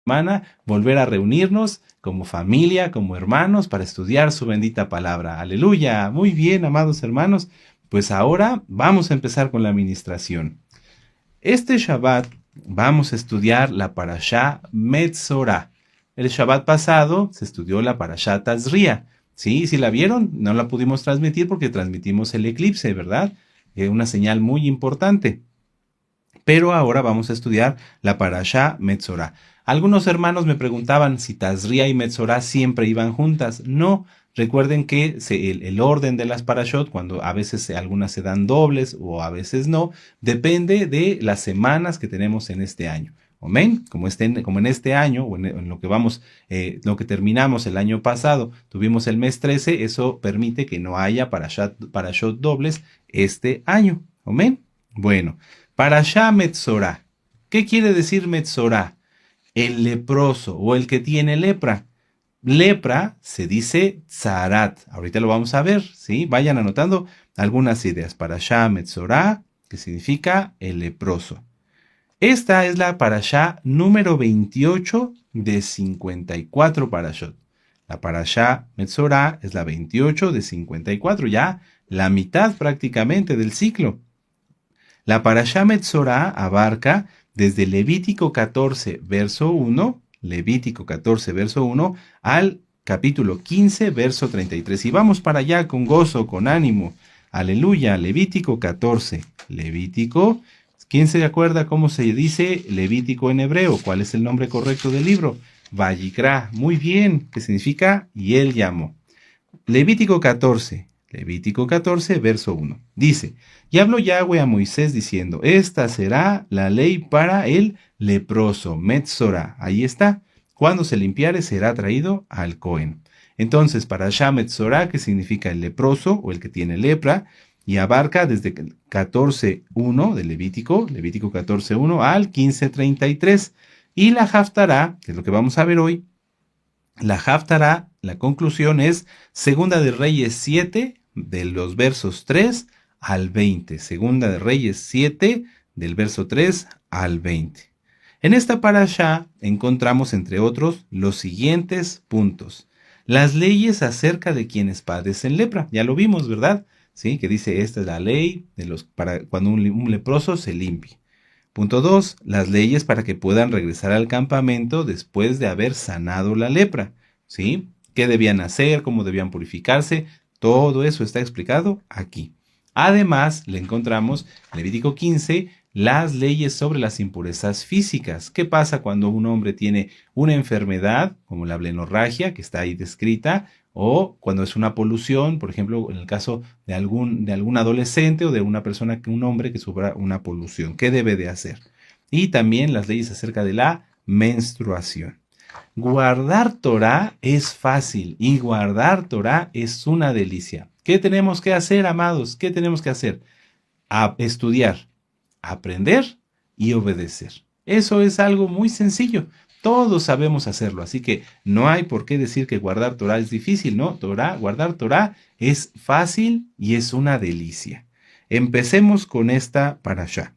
semana volver a reunirnos como familia, como hermanos, para estudiar su bendita palabra. Aleluya. Muy bien, amados hermanos. Pues ahora vamos a empezar con la administración. Este Shabbat vamos a estudiar la Parashá Metzorah. El Shabbat pasado se estudió la Parashá Tazria. Sí, la vieron, no la pudimos transmitir porque transmitimos el eclipse, ¿verdad? Una señal muy importante. Pero ahora vamos a estudiar la Parashá Metzorah. Algunos hermanos me preguntaban si Tazria y Metzorah siempre iban juntas. No, recuerden que el orden de las parashot, cuando a veces algunas se dan dobles o a veces no, depende de las semanas que tenemos en este año. Amén. Como en este año, o en lo que lo que terminamos el año pasado, tuvimos el mes 13, eso permite que no haya parashot dobles este año. Amén. Bueno, Parashá Metzorah. ¿Qué quiere decir Metzorah? El leproso o el que tiene lepra. Lepra se dice tzarat. Ahorita lo vamos a ver, ¿sí? Vayan anotando algunas ideas. Parashá Metzorah, que significa el leproso. Esta es la parashá número 28 de 54 parashot. La parashá Metzorah es la 28 de 54, ya la mitad prácticamente del ciclo. La parashá Metzorah abarca desde Levítico 14, verso 1, al capítulo 15, verso 33. Y vamos para allá con gozo, con ánimo. Aleluya, Levítico 14. ¿Quién se acuerda cómo se dice Levítico en hebreo? ¿Cuál es el nombre correcto del libro? Vayikra. Muy bien, que significa y él llamó. Levítico 14, verso 1. Dice, y habló Yahweh a Moisés diciendo, esta será la ley para el leproso, Metzorah. Ahí está. Cuando se limpiare será traído al Cohen. Entonces, Parashá Metzorah, que significa el leproso o el que tiene lepra, y abarca desde 14.1 de Levítico 14.1 al 15.33. Y la Haftará, que es lo que vamos a ver hoy, la Haftará, la conclusión es Segunda de Reyes 7, de los versos 3 al 20. Segunda de Reyes 7, del verso 3 al 20. En esta parashá encontramos, entre otros, los siguientes puntos. Las leyes acerca de quienes padecen lepra. Ya lo vimos, ¿verdad? Sí, que dice, esta es la ley para cuando un leproso se limpie. Punto 2. Las leyes para que puedan regresar al campamento después de haber sanado la lepra. ¿Sí? ¿Qué debían hacer? ¿Cómo debían purificarse? Todo eso está explicado aquí. Además, le encontramos en Levítico 15 las leyes sobre las impurezas físicas. ¿Qué pasa cuando un hombre tiene una enfermedad, como la blenorragia, que está ahí descrita, o cuando es una polución, por ejemplo, en el caso de algún adolescente o de un hombre que sufra una polución? ¿Qué debe de hacer? Y también las leyes acerca de la menstruación. Guardar Torah es fácil y guardar Torah es una delicia. ¿Qué tenemos que hacer, amados? ¿Qué tenemos que hacer? Estudiar, aprender y obedecer. Eso es algo muy sencillo. Todos sabemos hacerlo, así que no hay por qué decir que guardar Torah es difícil, ¿no? Guardar Torah es fácil y es una delicia. Empecemos con esta parashá.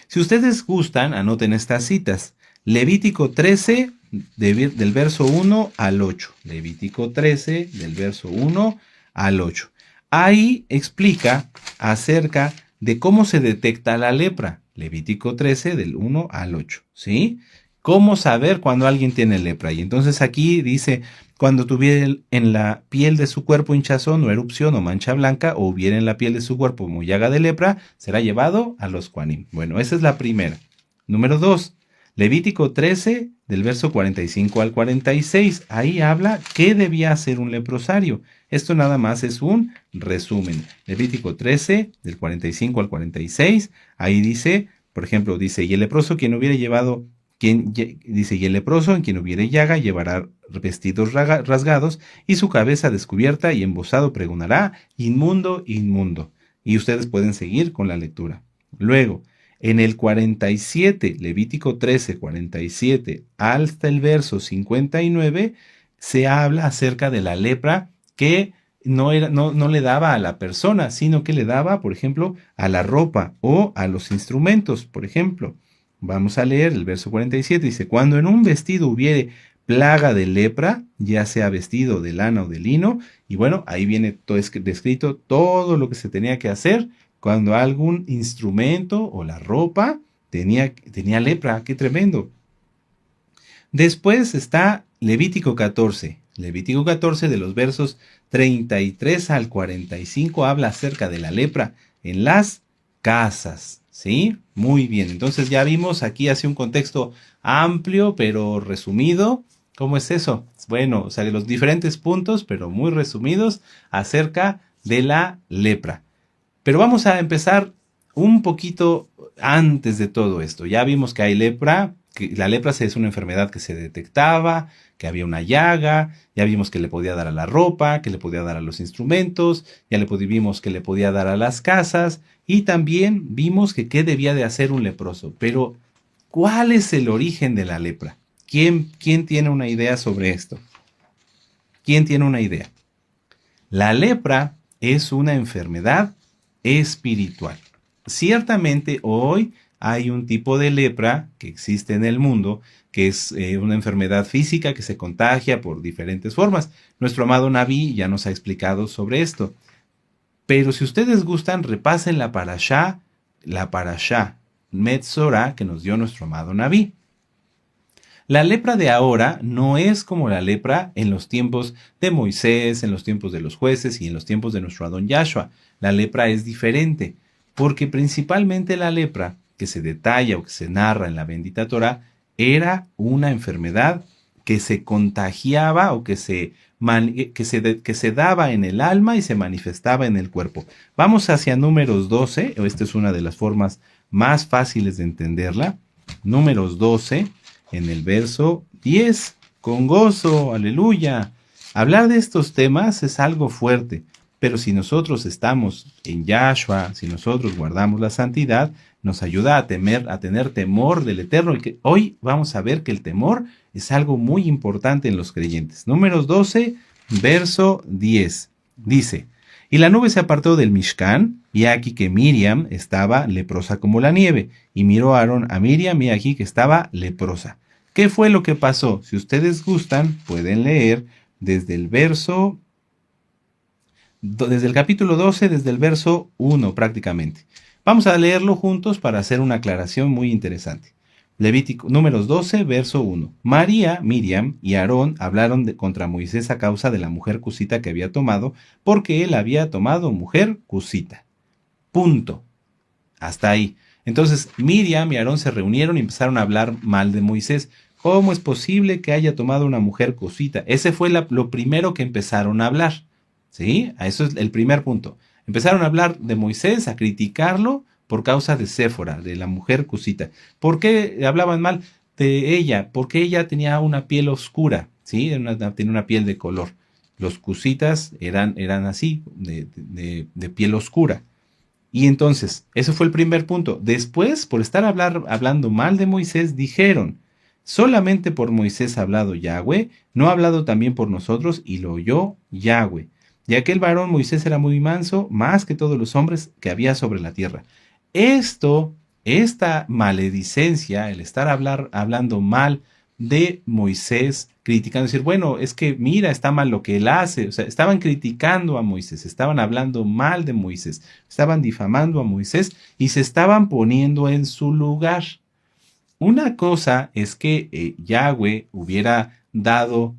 Si ustedes gustan, anoten estas citas. Levítico 13, del verso 1 al 8. Levítico 13, del verso 1 al 8. Ahí explica acerca de cómo se detecta la lepra. Levítico 13, del 1 al 8. ¿Sí? ¿Cómo saber cuando alguien tiene lepra? Y entonces aquí dice, cuando tuviera en la piel de su cuerpo hinchazón o erupción o mancha blanca, o hubiera en la piel de su cuerpo como llaga de lepra, será llevado a los Kohanim. Bueno, esa es la primera. Número 2, Levítico 13, del verso 45 al 46. Ahí habla qué debía hacer un leprosario. Esto nada más es un resumen. Levítico 13, del 45 al 46. Ahí dice, por ejemplo, dice, y el leproso quien hubiera llevado... y el leproso en quien hubiere llaga llevará vestidos rasgados y su cabeza descubierta y embozado pregonará, inmundo, inmundo. Y ustedes pueden seguir con la lectura. Luego, en el 47, Levítico 13, 47, hasta el verso 59, se habla acerca de la lepra que no le daba a la persona, sino que le daba, por ejemplo, a la ropa o a los instrumentos, por ejemplo. Vamos a leer el verso 47. Dice, cuando en un vestido hubiere plaga de lepra, ya sea vestido de lana o de lino, y bueno, ahí viene todo descrito todo lo que se tenía que hacer cuando algún instrumento o la ropa tenía lepra. ¡Qué tremendo! Después está Levítico 14. Levítico 14 de los versos 33 al 45 habla acerca de la lepra en las casas. ¿Sí? Muy bien. Entonces ya vimos aquí hace un contexto amplio pero resumido. ¿Cómo es eso? Bueno, o sea, de los diferentes puntos, pero muy resumidos acerca de la lepra. Pero vamos a empezar un poquito antes de todo esto. Ya vimos que hay lepra, que la lepra es una enfermedad que se detectaba, que había una llaga, ya vimos que le podía dar a la ropa, que le podía dar a los instrumentos, vimos que le podía dar a las casas y también vimos que qué debía de hacer un leproso. Pero, ¿cuál es el origen de la lepra? ¿Quién tiene una idea sobre esto? ¿Quién tiene una idea? La lepra es una enfermedad espiritual. Ciertamente hoy hay un tipo de lepra que existe en el mundo, que es una enfermedad física que se contagia por diferentes formas. Nuestro amado Naví ya nos ha explicado sobre esto. Pero si ustedes gustan, repasen la parashá Metzorah que nos dio nuestro amado Naví. La lepra de ahora no es como la lepra en los tiempos de Moisés, en los tiempos de los jueces y en los tiempos de nuestro Adón Yahshua. La lepra es diferente, porque principalmente la lepra que se detalla o que se narra en la bendita Torah era una enfermedad que se contagiaba o que se daba en el alma y se manifestaba en el cuerpo. Vamos hacia Números 12, esta es una de las formas más fáciles de entenderla. Números 12. En el verso 10, con gozo, aleluya. Hablar de estos temas es algo fuerte, pero si nosotros estamos en Yahshua, si nosotros guardamos la santidad, nos ayuda a tener temor del Eterno. Y que hoy vamos a ver que el temor es algo muy importante en los creyentes. Números 12, verso 10. Dice, y la nube se apartó del Mishkan, y aquí que Miriam estaba leprosa como la nieve, y miró a Aarón a Miriam, y aquí que estaba leprosa. ¿Qué fue lo que pasó? Si ustedes gustan, pueden leer desde el capítulo 12, desde el verso 1 prácticamente. Vamos a leerlo juntos para hacer una aclaración muy interesante. Números 12, verso 1. María, Miriam y Aarón hablaron contra Moisés a causa de la mujer cusita que había tomado, porque él había tomado mujer cusita. Punto. Hasta ahí. Entonces Miriam y Aarón se reunieron y empezaron a hablar mal de Moisés. ¿Cómo es posible que haya tomado una mujer cosita? Ese fue lo primero que empezaron a hablar. ¿Sí? Eso es el primer punto. Empezaron a hablar de Moisés, a criticarlo por causa de Séfora, de la mujer cosita. ¿Por qué hablaban mal de ella? Porque ella tenía una piel oscura, ¿sí? Tenía una piel de color. Los cusitas eran así, de piel oscura. Y entonces, ese fue el primer punto. Después, por estar hablando mal de Moisés, dijeron, solamente por Moisés ha hablado Yahweh, no ha hablado también por nosotros, y lo oyó Yahweh. Y aquel varón Moisés era muy manso, más que todos los hombres que había sobre la tierra. Esta maledicencia, el estar hablando mal de Moisés, criticando, decir, bueno, es que mira, está mal lo que él hace. O sea, estaban criticando a Moisés, estaban hablando mal de Moisés, estaban difamando a Moisés y se estaban poniendo en su lugar. Una cosa es que Yahweh hubiera dado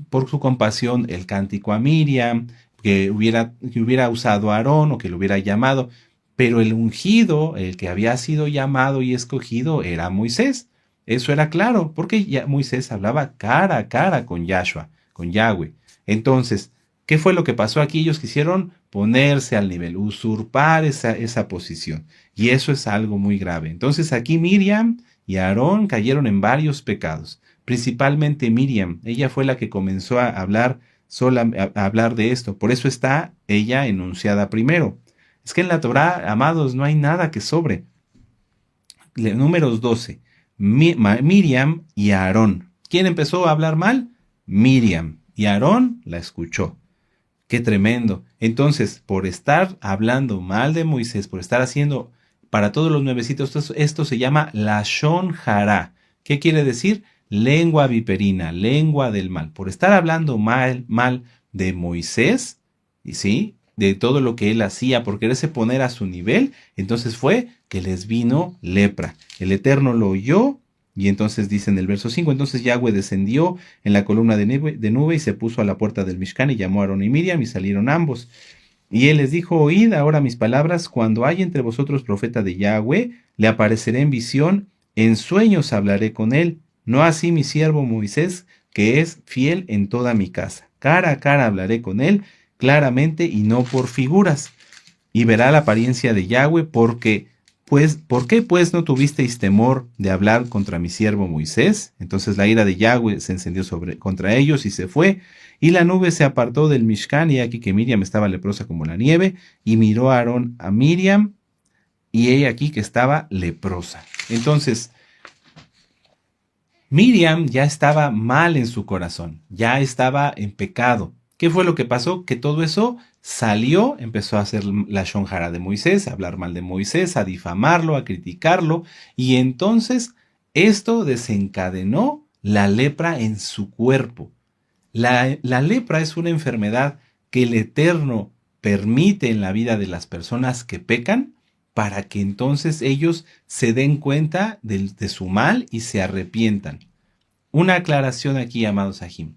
por su compasión el cántico a Miriam, que hubiera usado a Aarón o que lo hubiera llamado, pero el ungido, el que había sido llamado y escogido, era Moisés. Eso era claro, porque ya Moisés hablaba cara a cara con Yahshua, con Yahweh. Entonces, ¿qué fue lo que pasó aquí? Ellos quisieron ponerse al nivel, usurpar esa posición. Y eso es algo muy grave. Entonces aquí Miriam y Aarón cayeron en varios pecados. Principalmente Miriam, ella fue la que comenzó a hablar de esto. Por eso está ella enunciada primero. Es que en la Torá, amados, no hay nada que sobre. Números 12. Miriam y Aarón. ¿Quién empezó a hablar mal? Miriam. Y Aarón la escuchó. ¡Qué tremendo! Entonces, por estar hablando mal de Moisés, por estar para todos los nuevecitos, esto se llama Lashon Hara. ¿Qué quiere decir? Lengua viperina, lengua del mal. Por estar hablando mal de Moisés, ¿sí? De todo lo que él hacía, por quererse poner a su nivel, entonces fue que les vino lepra. El Eterno lo oyó, y entonces dice en el verso 5, entonces Yahweh descendió en la columna de nube y se puso a la puerta del Mishkan y llamó a Aarón y Miriam y salieron ambos. Y él les dijo, oíd ahora mis palabras, cuando hay entre vosotros profeta de Yahweh, le apareceré en visión, en sueños hablaré con él, no así mi siervo Moisés, que es fiel en toda mi casa. Cara a cara hablaré con él, claramente y no por figuras. Y verá la apariencia de Yahweh, ¿por qué pues no tuvisteis temor de hablar contra mi siervo Moisés? Entonces la ira de Yahweh se encendió contra ellos y se fue. Y la nube se apartó del Mishkan, y aquí que Miriam estaba leprosa como la nieve, y miró a Aarón a Miriam, y ella aquí que estaba leprosa. Entonces, Miriam ya estaba mal en su corazón, ya estaba en pecado. ¿Qué fue lo que pasó? Que todo eso salió, empezó a hacer la shonjara de Moisés, a hablar mal de Moisés, a difamarlo, a criticarlo, y entonces esto desencadenó la lepra en su cuerpo. La lepra es una enfermedad que el Eterno permite en la vida de las personas que pecan para que entonces ellos se den cuenta de su mal y se arrepientan. Una aclaración aquí, amados Sahim.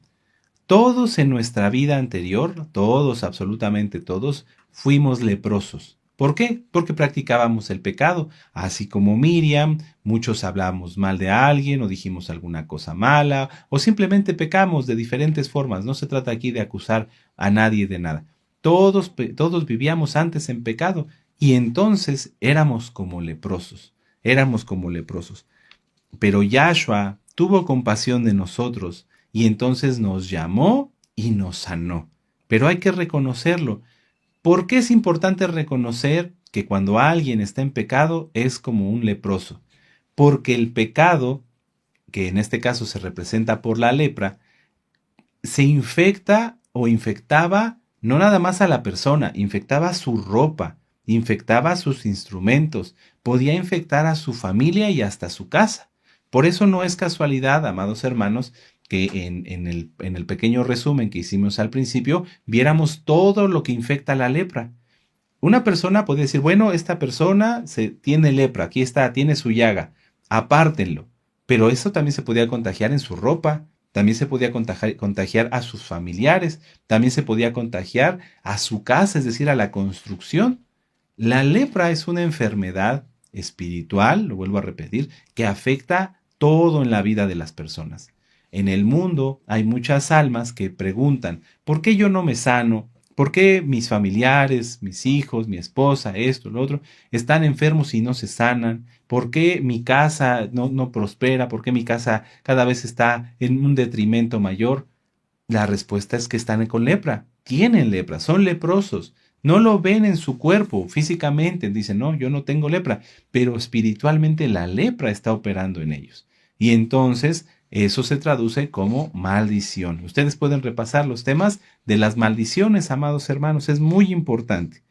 Todos en nuestra vida anterior, todos, absolutamente todos, fuimos leprosos. ¿Por qué? Porque practicábamos el pecado, así como Miriam, muchos hablábamos mal de alguien o dijimos alguna cosa mala o simplemente pecamos de diferentes formas. No se trata aquí de acusar a nadie de nada. Todos vivíamos antes en pecado y entonces éramos como leprosos, Pero Yahshua tuvo compasión de nosotros y entonces nos llamó y nos sanó. Pero hay que reconocerlo. ¿Por qué es importante reconocer que cuando alguien está en pecado es como un leproso? Porque el pecado, que en este caso se representa por la lepra, se infecta o infectaba no nada más a la persona, infectaba su ropa, infectaba sus instrumentos, podía infectar a su familia y hasta su casa. Por eso no es casualidad, amados hermanos, que en el pequeño resumen que hicimos al principio, viéramos todo lo que infecta la lepra. Una persona podría decir, bueno, esta persona tiene lepra, aquí está, tiene su llaga, apártenlo. Pero eso también se podía contagiar en su ropa, también se podía contagiar a sus familiares, también se podía contagiar a su casa, es decir, a la construcción. La lepra es una enfermedad espiritual, lo vuelvo a repetir, que afecta todo en la vida de las personas. En el mundo hay muchas almas que preguntan, ¿por qué yo no me sano? ¿Por qué mis familiares, mis hijos, mi esposa, esto, lo otro, están enfermos y no se sanan? ¿Por qué mi casa no prospera? ¿Por qué mi casa cada vez está en un detrimento mayor? La respuesta es que están con lepra, tienen lepra, son leprosos. No lo ven en su cuerpo, físicamente, dicen, no, yo no tengo lepra, pero espiritualmente la lepra está operando en ellos. Y entonces eso se traduce como maldición. Ustedes pueden repasar los temas de las maldiciones, amados hermanos, es muy importante.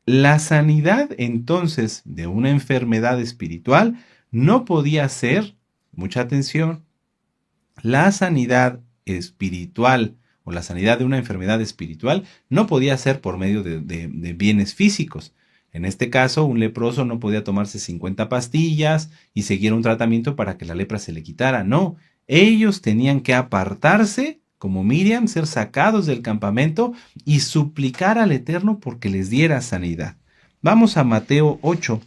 La sanidad entonces de una enfermedad espiritual no podía ser, mucha atención, la sanidad espiritual o la sanidad de una enfermedad espiritual no podía ser por medio de bienes físicos. En este caso, un leproso no podía tomarse 50 pastillas y seguir un tratamiento para que la lepra se le quitara. No, ellos tenían que apartarse, como Miriam, ser sacados del campamento y suplicar al Eterno porque les diera sanidad. Vamos a Mateo 8.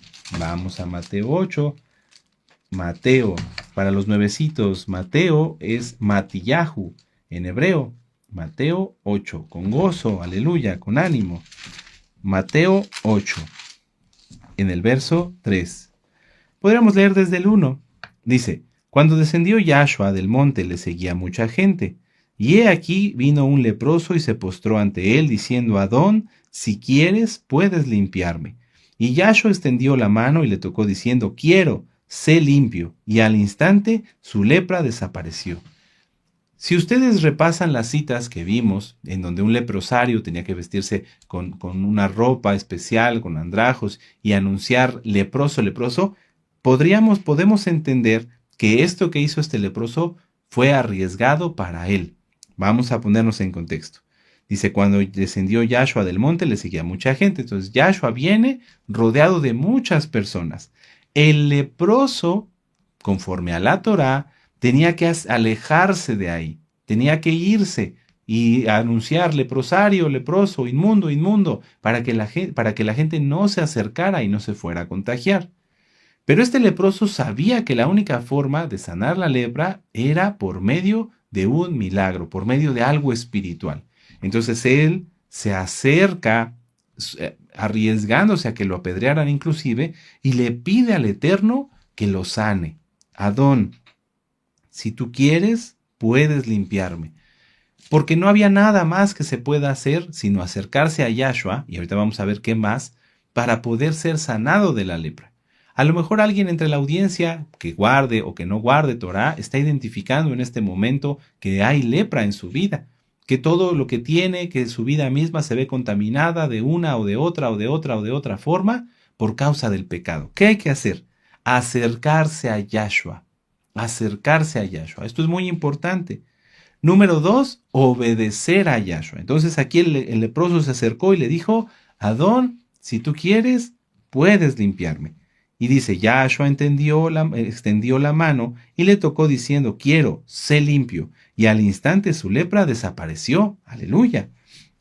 Mateo, para los nuevecitos, Mateo es Matillahu en hebreo. Mateo 8, con gozo, aleluya, con ánimo. Mateo 8, en el verso 3. Podríamos leer desde el 1. Dice, cuando descendió Yahshua del monte le seguía mucha gente. Y he aquí vino un leproso y se postró ante él, diciendo, Adón, si quieres, puedes limpiarme. Y Yahshua extendió la mano y le tocó, diciendo, quiero, sé limpio. Y al instante su lepra desapareció. Si ustedes repasan las citas que vimos, en donde un leprosario tenía que vestirse con una ropa especial, con andrajos, y anunciar leproso, leproso, podemos entender que esto que hizo este leproso fue arriesgado para él. Vamos a ponernos en contexto. Dice, cuando descendió Yahshua del monte, le seguía mucha gente. Entonces Yahshua viene rodeado de muchas personas. El leproso, conforme a la Torá, tenía que alejarse de ahí, tenía que irse y anunciar leprosario, leproso, inmundo, inmundo, para que la gente no se acercara y no se fuera a contagiar. Pero este leproso sabía que la única forma de sanar la lepra era por medio de un milagro, por medio de algo espiritual. Entonces él se acerca, arriesgándose a que lo apedrearan inclusive, y le pide al Eterno que lo sane. Adón, si tú quieres, puedes limpiarme. Porque no había nada más que se pueda hacer sino acercarse a Yahshua, y ahorita vamos a ver qué más, para poder ser sanado de la lepra. A lo mejor alguien entre la audiencia que guarde o que no guarde Torah está identificando en este momento que hay lepra en su vida, que todo lo que tiene, que su vida misma se ve contaminada de una o de otra o de otra o de otra forma por causa del pecado. ¿Qué hay que hacer? Acercarse a Yahshua. Acercarse a Yahshua. Esto es muy importante. Número 2, obedecer a Yahshua. Entonces aquí el leproso se acercó y le dijo, Adón, si tú quieres, puedes limpiarme. Y dice, Yahshua extendió la mano y le tocó diciendo, quiero, sé limpio. Y al instante su lepra desapareció. Aleluya.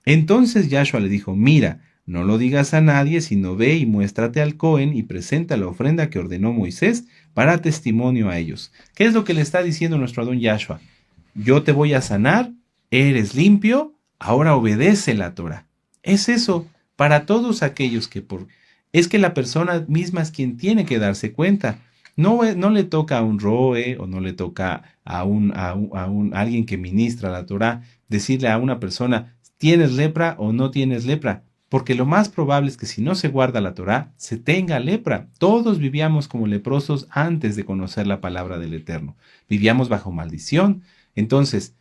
Entonces Yahshua le dijo, mira, no lo digas a nadie, sino ve y muéstrate al Cohen y presenta la ofrenda que ordenó Moisés para testimonio a ellos. ¿Qué es lo que le está diciendo nuestro Adón Yahshua? Yo te voy a sanar, eres limpio, ahora obedece la Torah. Es eso para todos aquellos que es que la persona misma es quien tiene que darse cuenta. No le toca a un roe o no le toca a alguien que ministra la Torah decirle a una persona, ¿tienes lepra o no tienes lepra? Porque lo más probable es que si no se guarda la Torah, se tenga lepra. Todos vivíamos como leprosos antes de conocer la palabra del Eterno. Vivíamos bajo maldición. Entonces,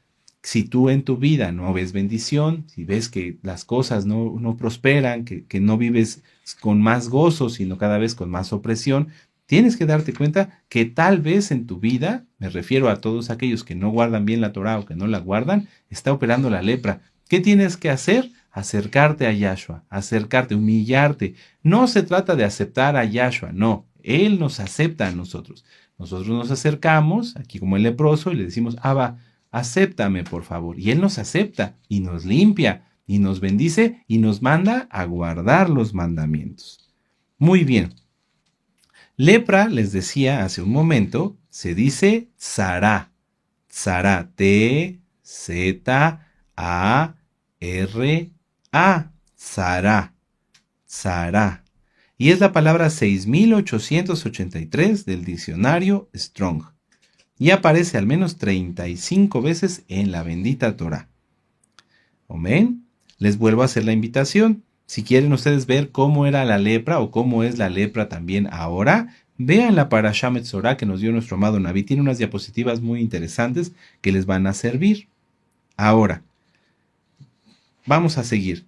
si tú en tu vida no ves bendición, si ves que las cosas no prosperan, que no vives con más gozo, sino cada vez con más opresión, tienes que darte cuenta que tal vez en tu vida, me refiero a todos aquellos que no guardan bien la Torah o que no la guardan, está operando la lepra. ¿Qué tienes que hacer? Acercarte a Yahshua, acercarte, humillarte. No se trata de aceptar a Yahshua, no. Él nos acepta a nosotros. Nosotros nos acercamos, aquí como el leproso, y le decimos, Abba, acéptame por favor. Y Él nos acepta y nos limpia y nos bendice y nos manda a guardar los mandamientos. Muy bien. Lepra, les decía hace un momento, se dice tzara. Tzara, T-Z-A-R-A. Tzara. Tzara. Y es la palabra 6883 del diccionario Strong. Y aparece al menos 35 veces en la bendita Torah. Amén. Les vuelvo a hacer la invitación. Si quieren ustedes ver cómo era la lepra o cómo es la lepra también ahora, vean la Parashá Metzorá que nos dio nuestro amado Naví. Tiene unas diapositivas muy interesantes que les van a servir. Ahora, vamos a seguir.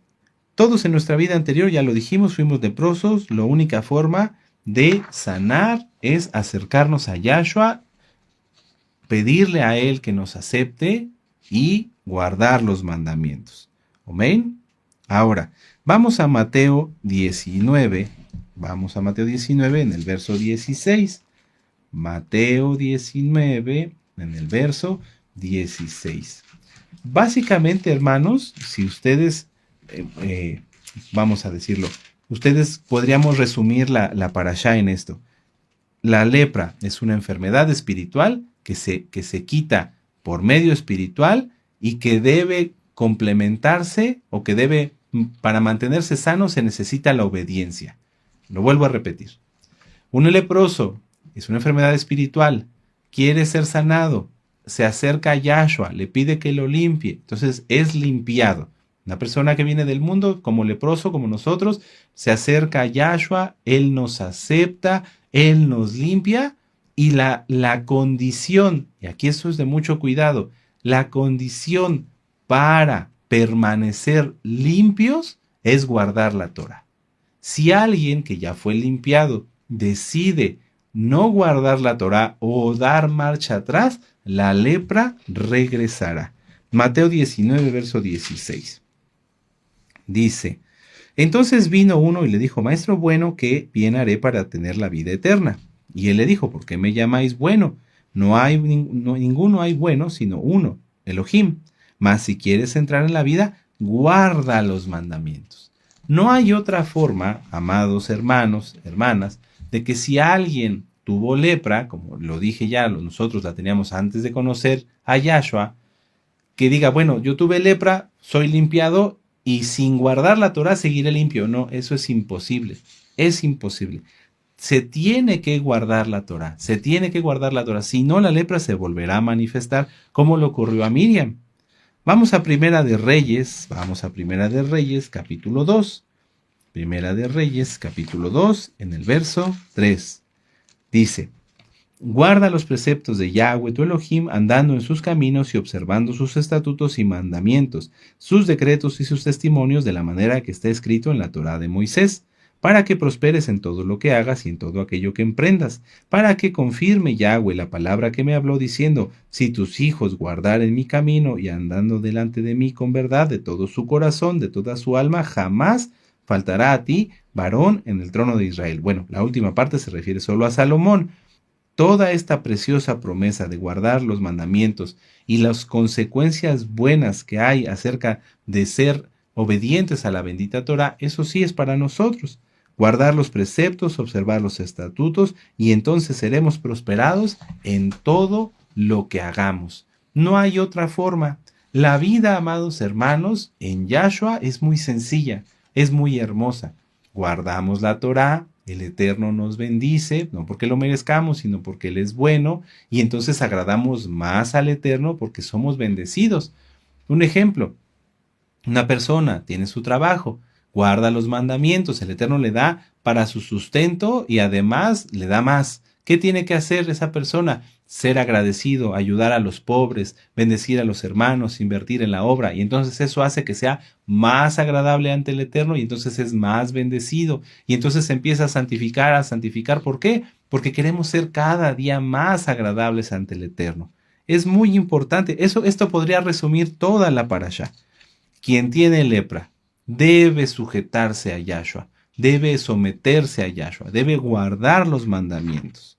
Todos en nuestra vida anterior, ya lo dijimos, fuimos leprosos. La única forma de sanar es acercarnos a Yahshua, pedirle a Él que nos acepte y guardar los mandamientos. Amén. Ahora, vamos a Mateo 19. Vamos a Mateo 19 en el verso 16. Mateo 19 en el verso 16. Básicamente, hermanos, si ustedes, vamos a decirlo, ustedes podríamos resumir la parashá en esto. La lepra es una enfermedad espiritual que se quita por medio espiritual y que debe complementarse o que debe, para mantenerse sano, se necesita la obediencia. Lo vuelvo a repetir. Un leproso es una enfermedad espiritual, quiere ser sanado, se acerca a Yahshua, le pide que lo limpie, entonces es limpiado. Una persona que viene del mundo como leproso, como nosotros, se acerca a Yahshua, Él nos acepta, Él nos limpia y la condición, y aquí eso es de mucho cuidado, La condición para permanecer limpios es guardar la Torá. Si alguien que ya fue limpiado decide no guardar la Torá o dar marcha atrás, la lepra regresará. Mateo 19, verso 16. Dice: entonces vino uno y le dijo: maestro bueno, ¿qué bien haré para tener la vida eterna? Y él le dijo: ¿por qué me llamáis bueno? Ninguno hay bueno, sino uno, Elohim. Mas si quieres entrar en la vida, guarda los mandamientos. No hay otra forma, amados hermanos, hermanas, de que si alguien tuvo lepra, como lo dije ya, nosotros la teníamos antes de conocer a Yahshua, que diga: bueno, yo tuve lepra, soy limpiado y sin guardar la Torah seguiré limpio. No, eso es imposible. Es imposible. Se tiene que guardar la Torah. Se tiene que guardar la Torah. Si no, la lepra se volverá a manifestar, como le ocurrió a Miriam. Vamos a Primera de Reyes. Vamos a Primera de Reyes, capítulo 2. Primera de Reyes, capítulo 2, en el verso 3. Dice: guarda los preceptos de Yahweh tu Elohim, andando en sus caminos y observando sus estatutos y mandamientos, sus decretos y sus testimonios, de la manera que está escrito en la Torá de Moisés, para que prosperes en todo lo que hagas y en todo aquello que emprendas, para que confirme Yahweh la palabra que me habló, diciendo: si tus hijos guardaren mi camino y andando delante de mí con verdad de todo su corazón, de toda su alma, jamás faltará a ti varón en el trono de Israel. Bueno, la última parte se refiere solo a Salomón. Toda esta preciosa promesa de guardar los mandamientos y las consecuencias buenas que hay acerca de ser obedientes a la bendita Torá, eso sí es para nosotros. Guardar los preceptos, observar los estatutos, y entonces seremos prosperados en todo lo que hagamos. No hay otra forma. La vida, amados hermanos, en Yahshua es muy sencilla, es muy hermosa. Guardamos la Torá, el Eterno nos bendice, no porque lo merezcamos, sino porque Él es bueno, y entonces agradamos más al Eterno porque somos bendecidos. Un ejemplo: una persona tiene su trabajo, guarda los mandamientos, el Eterno le da para su sustento y además le da más. ¿Qué tiene que hacer esa persona? Ser agradecido, ayudar a los pobres, bendecir a los hermanos, invertir en la obra, y entonces eso hace que sea más agradable ante el Eterno, y entonces es más bendecido, y entonces se empieza a santificar. ¿Por qué? Porque queremos ser cada día más agradables ante el Eterno. Es muy importante. Esto podría resumir toda la parashá. Quien tiene lepra debe sujetarse a Yahshua, debe someterse a Yahshua, debe guardar los mandamientos.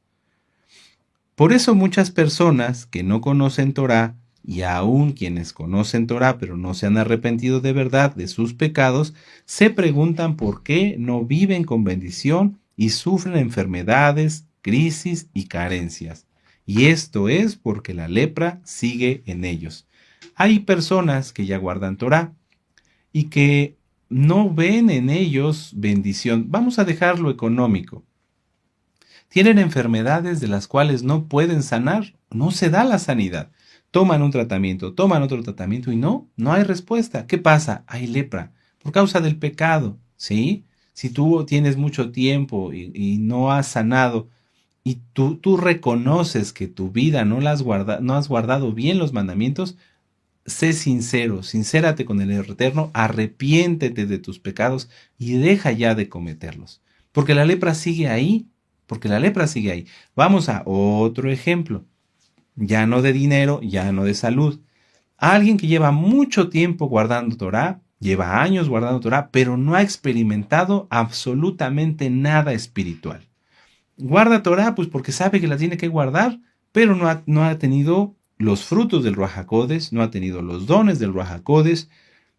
Por eso muchas personas que no conocen Torá, y aún quienes conocen Torá pero no se han arrepentido de verdad de sus pecados, se preguntan por qué no viven con bendición y sufren enfermedades, crisis y carencias. Y esto es porque la lepra sigue en ellos. Hay personas que ya guardan Torá y que no ven en ellos bendición. Vamos a dejar lo económico. Tienen enfermedades de las cuales no pueden sanar, no se da la sanidad. Toman un tratamiento, toman otro tratamiento y no hay respuesta. ¿Qué pasa? Hay lepra por causa del pecado, ¿sí? Si tú tienes mucho tiempo y no has sanado, y tú reconoces que tu vida no has guardado bien los mandamientos, sé sincero, sincérate con el Eterno, arrepiéntete de tus pecados y deja ya de cometerlos. Porque la lepra sigue ahí. Vamos a otro ejemplo, ya no de dinero, ya no de salud. Alguien que lleva mucho tiempo guardando Torá, lleva años guardando Torá, pero no ha experimentado absolutamente nada espiritual. Guarda Torá pues porque sabe que la tiene que guardar, pero no ha tenido los frutos del Ruach HaKodesh, no ha tenido los dones del Ruach HaKodesh.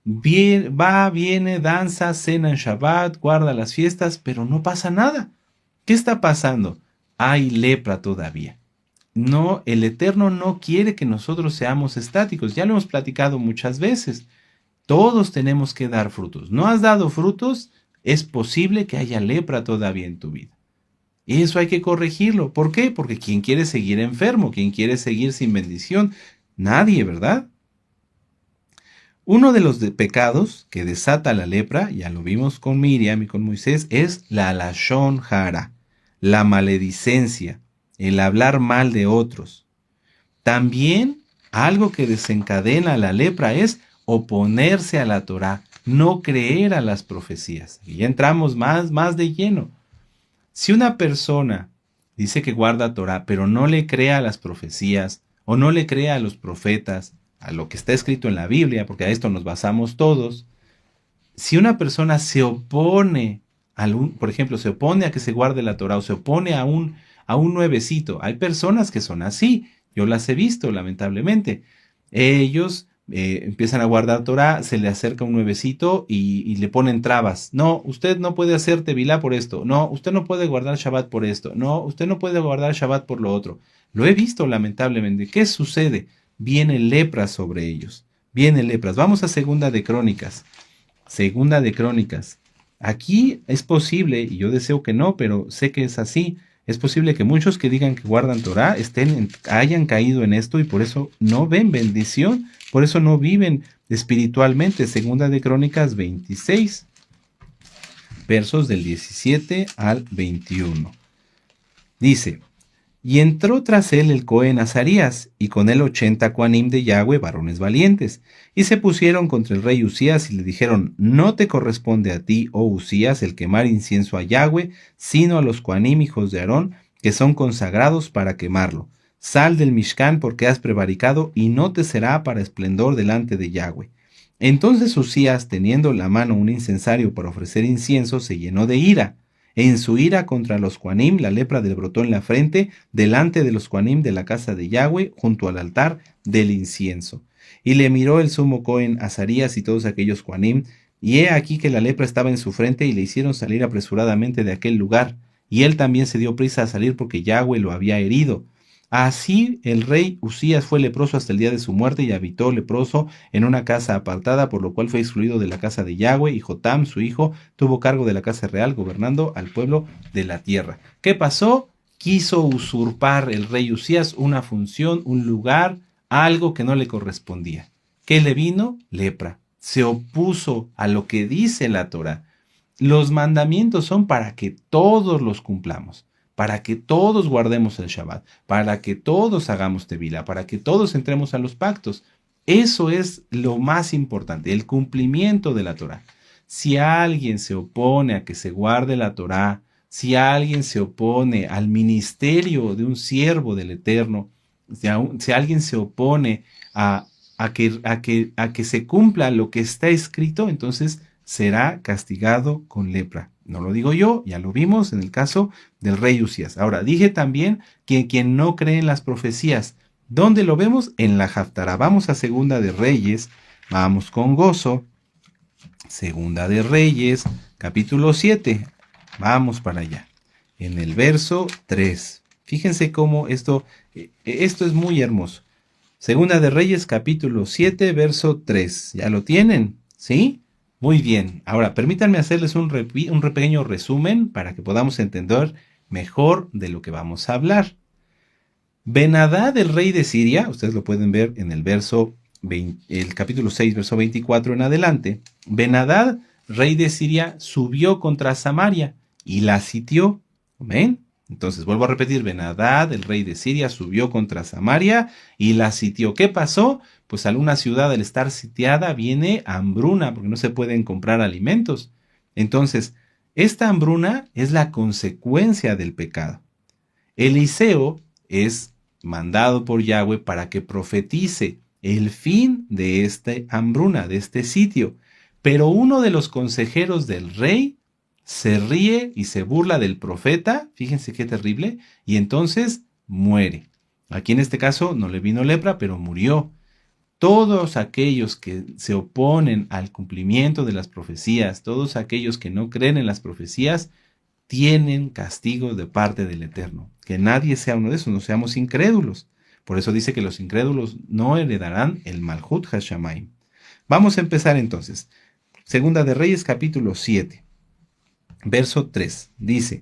Viene, danza, cena en Shabbat, guarda las fiestas, pero no pasa nada. ¿Qué está pasando? Hay lepra todavía. No, el Eterno no quiere que nosotros seamos estáticos. Ya lo hemos platicado muchas veces. Todos tenemos que dar frutos. ¿No has dado frutos? Es posible que haya lepra todavía en tu vida. Y eso hay que corregirlo. ¿Por qué? Porque ¿quién quiere seguir enfermo? ¿Quién quiere seguir sin bendición? Nadie, ¿verdad? Uno de los pecados que desata la lepra, ya lo vimos con Miriam y con Moisés, es la lashon hara, la maledicencia, el hablar mal de otros. También algo que desencadena la lepra es oponerse a la Torá, no creer a las profecías. Y ya entramos más de lleno. Si una persona dice que guarda Torá, pero no le cree a las profecías, o no le cree a los profetas, a lo que está escrito en la Biblia, porque a esto nos basamos todos, si una persona se opone, por ejemplo, se opone a que se guarde la Torá, o se opone a un nuevecito, hay personas que son así, yo las he visto lamentablemente, ellos empiezan a guardar Torah, se le acerca un nuevecito y le ponen trabas. No, usted no puede hacer tevilá por esto. No, usted no puede guardar Shabbat por esto. No, usted no puede guardar Shabbat por lo otro. Lo he visto lamentablemente. ¿Qué sucede? Viene lepra sobre ellos. Viene lepras. Vamos a Segunda de Crónicas. Segunda de Crónicas. Aquí es posible, y yo deseo que no, pero sé que es así. Es posible que muchos que digan que guardan Torah hayan caído en esto y por eso no ven bendición, por eso no viven espiritualmente. Segunda de Crónicas 26, versos del 17 al 21. Dice: y entró tras él el Cohen Azarías, y con él 80 Coanim de Yahweh, varones valientes, y se pusieron contra el rey Usías y le dijeron: no te corresponde a ti, oh Usías, el quemar incienso a Yahweh, sino a los Coanim, hijos de Aarón, que son consagrados para quemarlo. Sal del Mishkan, porque has prevaricado, y no te será para esplendor delante de Yahweh. Entonces Usías, teniendo en la mano un incensario para ofrecer incienso, se llenó de ira. En su ira contra los Coanim, la lepra le brotó en la frente, delante de los Coanim de la casa de Yahweh, junto al altar del incienso. Y le miró el sumo Cohen Azarías y todos aquellos Coanim, y he aquí que la lepra estaba en su frente, y le hicieron salir apresuradamente de aquel lugar. Y él también se dio prisa a salir porque Yahweh lo había herido. Así el rey Usías fue leproso hasta el día de su muerte y habitó leproso en una casa apartada, por lo cual fue excluido de la casa de Yahweh, y Jotam, su hijo, tuvo cargo de la casa real, gobernando al pueblo de la tierra. ¿Qué pasó? Quiso usurpar el rey Usías una función, un lugar, algo que no le correspondía. ¿Qué le vino? Lepra. Se opuso a lo que dice la Torá. Los mandamientos son para que todos los cumplamos, para que todos guardemos el Shabbat, para que todos hagamos tevilá, para que todos entremos a los pactos. Eso es lo más importante, el cumplimiento de la Torá. Si alguien se opone a que se guarde la Torá, si alguien se opone al ministerio de un siervo del Eterno, si alguien se opone a que se cumpla lo que está escrito, entonces será castigado con lepra. No lo digo yo, ya lo vimos en el caso del rey Usías. Ahora, dije también que quien no cree en las profecías, ¿dónde lo vemos? En la Haftará. Vamos a Segunda de Reyes, vamos con gozo. Segunda de Reyes, capítulo 7. Vamos para allá. En el verso 3. Fíjense cómo esto es muy hermoso. Segunda de Reyes, capítulo 7, verso 3. ¿Ya lo tienen? ¿Sí? Muy bien. Ahora, permítanme hacerles un pequeño resumen para que podamos entender mejor de lo que vamos a hablar. Ben-Hadad, el rey de Siria, ustedes lo pueden ver en el el capítulo 6, verso 24 en adelante. Ben-Hadad, rey de Siria, subió contra Samaria y la sitió. ¿Ven? Entonces, vuelvo a repetir, Ben-Hadad, el rey de Siria, subió contra Samaria y la sitió. ¿Qué pasó? Pues a una ciudad, al estar sitiada, viene hambruna, porque no se pueden comprar alimentos. Entonces, esta hambruna es la consecuencia del pecado. Eliseo es mandado por Yahweh para que profetice el fin de esta hambruna, de este sitio. Pero uno de los consejeros del rey se ríe y se burla del profeta, fíjense qué terrible, y entonces muere. Aquí en este caso no le vino lepra, pero murió. Todos aquellos que se oponen al cumplimiento de las profecías, todos aquellos que no creen en las profecías, tienen castigo de parte del Eterno. Que nadie sea uno de esos, no seamos incrédulos. Por eso dice que los incrédulos no heredarán el Malhut Hashamayim. Vamos a empezar entonces. Segunda de Reyes, capítulo 7. Verso 3, dice: